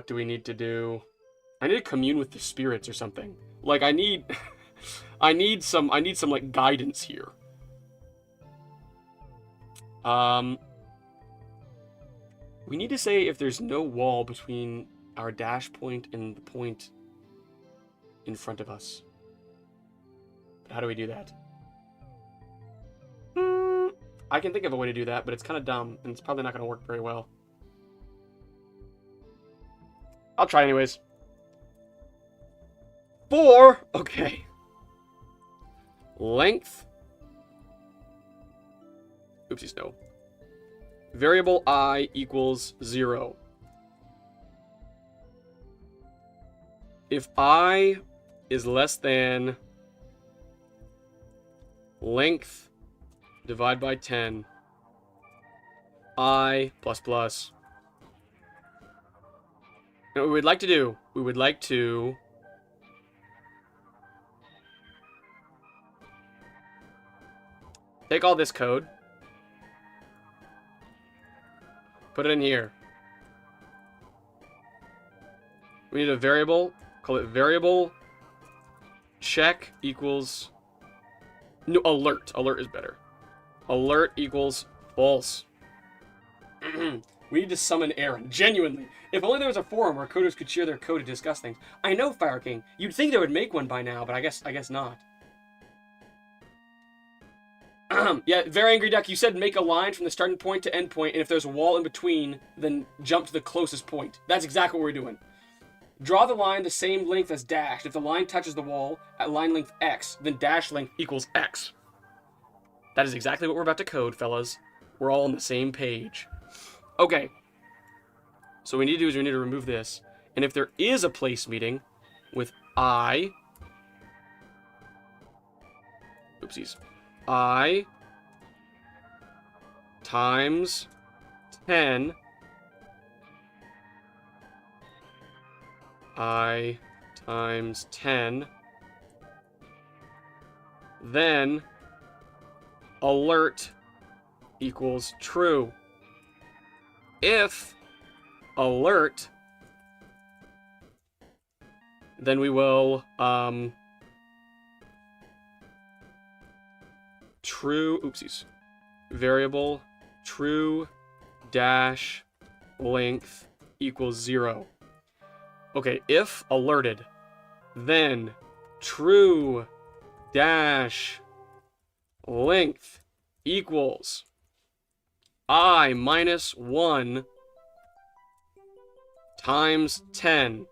do we need to do? I need to commune with the spirits or something. Like, I need some like guidance here. We need to say if there's no wall between our dash point and the point in front of us. But how do we do that? I can think of a way to do that, but it's kind of dumb, and it's probably not going to work very well. I'll try anyways. 4! Okay. Length. Oopsies, no. Variable I equals 0. If I is less than length divide by 10, I plus plus. Now what we would like to do, we would like to take all this code, put it in here. We need a variable, call it variable check equals, no, alert. Alert is better. Alert equals false. We need to summon Aaron. Genuinely. If only there was a forum where coders could share their code and discuss things. I know, Fire King. You'd think they would make one by now, but I guess not. Yeah, very angry duck. You said make a line from the starting point to end point, and if there's a wall in between, then jump to the closest point. That's exactly what we're doing. Draw the line the same length as dash. If the line touches the wall at line length X, then dash length equals X. That is exactly what we're about to code, fellas. We're all on the same page. Okay. So what we need to do is we need to remove this. And if there is a place meeting with I... Oopsies. I times 10... I times 10, then alert equals true. If alert, then we will true, oopsies, variable true dash length equals 0. Okay, if alerted, then true dash length equals I minus 1 times 10.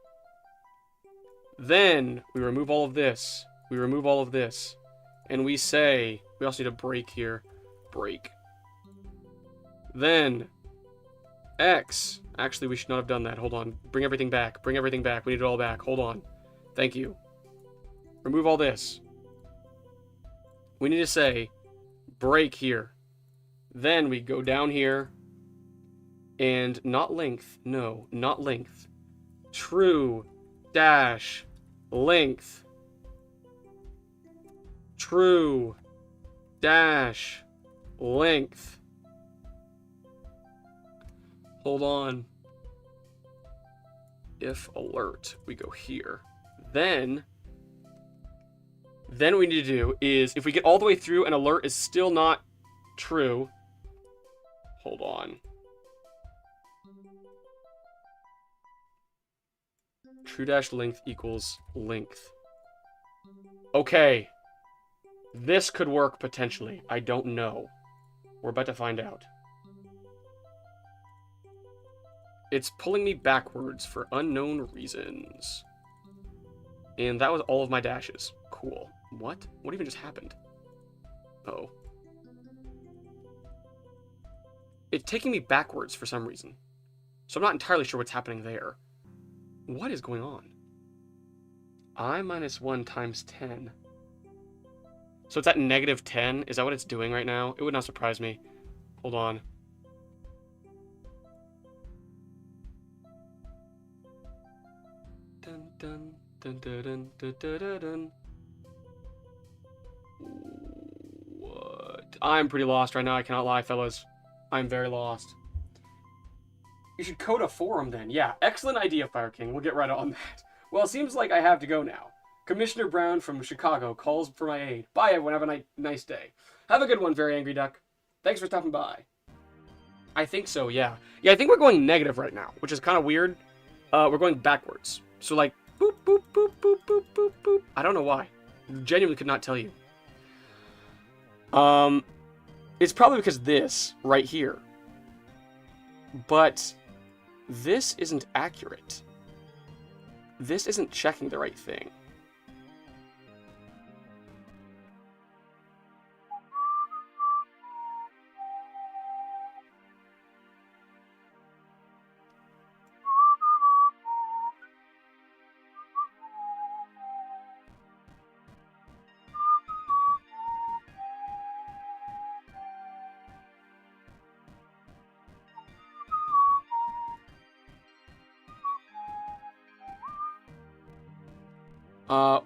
Then we remove all of this. We remove all of this. And we say, we also need a break here. Break. Then X. Actually, we should not have done that. Hold on. Bring everything back. Bring everything back. We need it all back. Hold on. Thank you. Remove all this. We need to say break here. Then we go down here. And not length. No, not length. True dash length. True dash length. Hold on. If alert, we go here. Then what we need to do is, if we get all the way through and alert is still not true, hold on. True dash length equals length. Okay. This could work potentially. I don't know. We're about to find out. It's pulling me backwards for unknown reasons. And that was all of my dashes. Cool. What? What even just happened? Oh. It's taking me backwards for some reason. So I'm not entirely sure what's happening there. What is going on? I minus 1 times 10. So it's at negative 10? Is that what it's doing right now? It would not surprise me. Hold on. Dun, dun, dun, dun, dun, dun, dun, dun, dun. What? I'm pretty lost right now, I cannot lie, fellas. I'm very lost. You should code a forum then. Yeah, excellent idea, Fire King. We'll get right on that. Well, it seems like I have to go now. Commissioner Brown from Chicago calls for my aid. Bye, everyone. Have a nice day. Have a good one, Very Angry Duck. Thanks for stopping by. I think so, yeah. Yeah, I think we're going negative right now, which is kind of weird. We're going backwards. So, like, boop, boop, boop, boop, boop, boop, boop. I don't know why. Genuinely could not tell you. It's probably because this right here. But this isn't accurate. This isn't checking the right thing.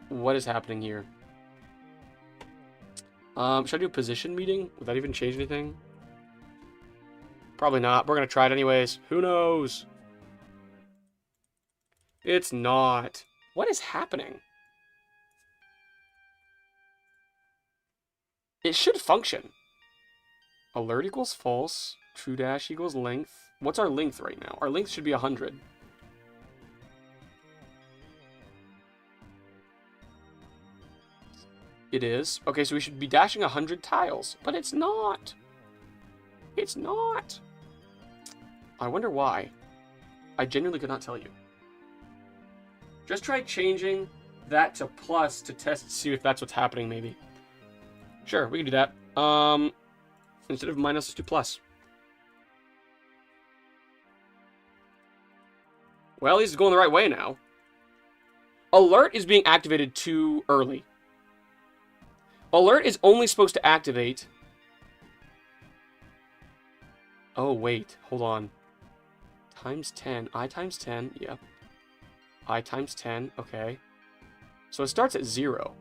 What is happening here? Should I do a position meeting? Would that even change anything? Probably not. We're gonna try it anyways. Who knows? It's not. What is happening? It should function. Alert equals false. True dash equals length. What's our length right now? Our length should be 100. It is. Okay, so we should be dashing 100 tiles. But it's not. It's not. I wonder why. I genuinely could not tell you. Just try changing that to plus to test to see if that's what's happening, maybe. Sure, we can do that. Instead of minus, let's do plus. Well, at least it's going the right way now. Alert is being activated too early. Alert is only supposed to activate... Oh, wait. Hold on. Times 10. I times 10. Yep. I times 10. Okay. So it starts at 0.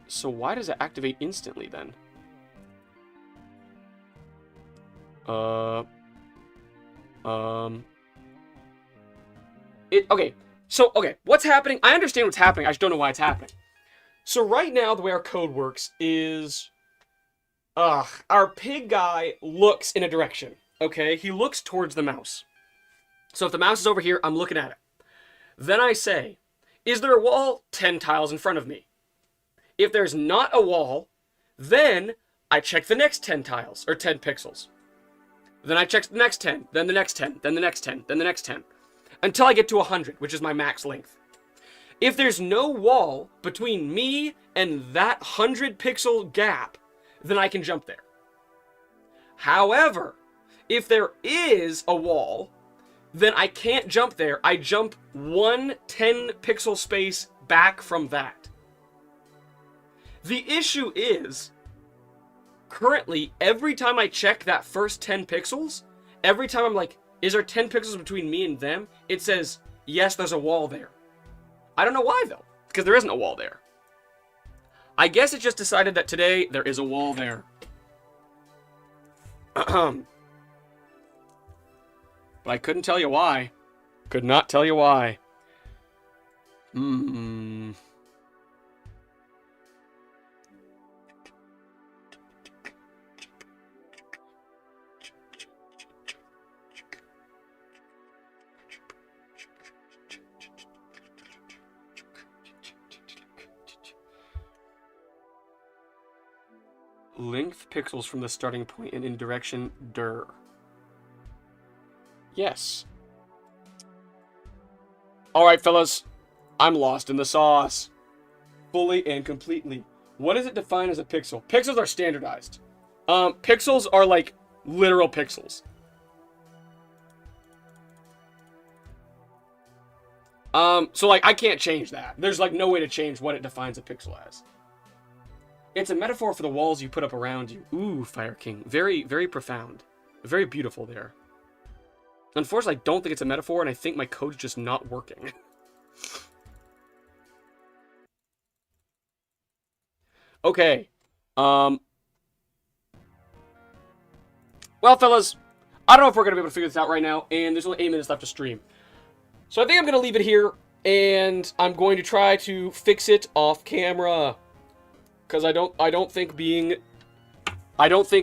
So why does it activate instantly then? Okay. So, okay. What's happening? I understand what's happening. I just don't know why it's happening. So right now, the way our code works is... our pig guy looks in a direction. Okay? He looks towards the mouse. So if the mouse is over here, I'm looking at it. Then I say, is there a wall 10 tiles in front of me? If there's not a wall, then I check the next 10 tiles, or 10 pixels. Then I check the next 10, then the next 10, then the next 10, then the next 10. Until I get to 100, which is my max length. If there's no wall between me and that 100 pixel gap, then I can jump there. However, if there is a wall, then I can't jump there. I jump one 10 pixel space back from that. The issue is, currently, every time I check that first 10 pixels, every time I'm like, is there 10 pixels between me and them? It says, yes, there's a wall there. I don't know why, though, because there isn't a wall there. I guess it just decided that today there is a wall there. But I couldn't tell you why. Could not tell you why. Length pixels from the starting point and in direction dir. Yes. Alright, fellas. I'm lost in the sauce. Fully and completely. What does it define as a pixel? Pixels are standardized. Pixels are like literal pixels. So like I can't change that. There's like no way to change what it defines a pixel as. It's a metaphor for the walls you put up around you. Ooh, Fire King. Very, very profound. Very beautiful there. Unfortunately, I don't think it's a metaphor, and I think my code's just not working. Okay. Well, fellas, I don't know if we're going to be able to figure this out right now, and there's only 8 minutes left to stream. So I think I'm going to leave it here, and I'm going to try to fix it off camera. Because I don't think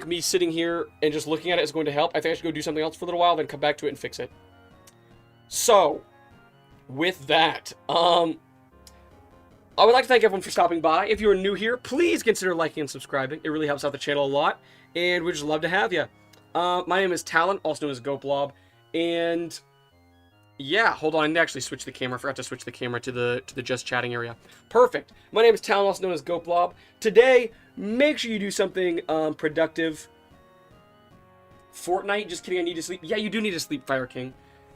me sitting here and just looking at it is going to help. I think I should go do something else for a little while, then come back to it and fix it. So, with that, I would like to thank everyone for stopping by. If you are new here, please consider liking and subscribing. It really helps out the channel a lot, and we'd just love to have you. My name is Talon, also known as GoatBlob, and yeah, hold on, I need to actually switch the camera. I forgot to switch the camera to the just chatting area. Perfect. My name is Talon, also known as GoatBlob. Today, make sure you do something productive. Fortnite? Just kidding, I need to sleep. Yeah, you do need to sleep, Fire King.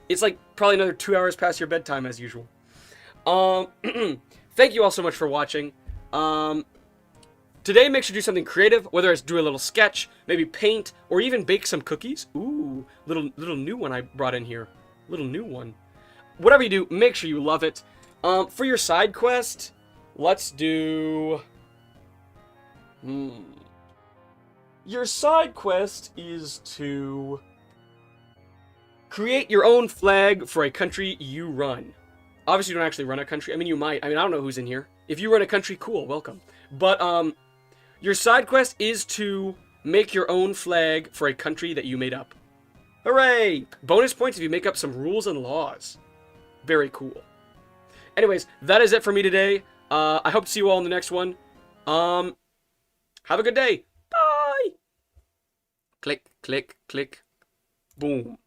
It's like probably another 2 hours past your bedtime as usual. Thank you all so much for watching. Today, make sure to do something creative, whether it's do a little sketch, maybe paint, or even bake some cookies. Ooh, little new one I brought in here. Little new one. Whatever you do, make sure you love it. For your side quest, let's do... Your side quest is to create your own flag for a country you run. Obviously, you don't actually run a country. I mean, you might. I mean, I don't know who's in here. If you run a country, cool, welcome. But, your side quest is to make your own flag for a country that you made up. Hooray! Bonus points if you make up some rules and laws. Very cool. Anyways, that is it for me today. I hope to see you all in the next one. Have a good day. Bye. Click, click, click. Boom.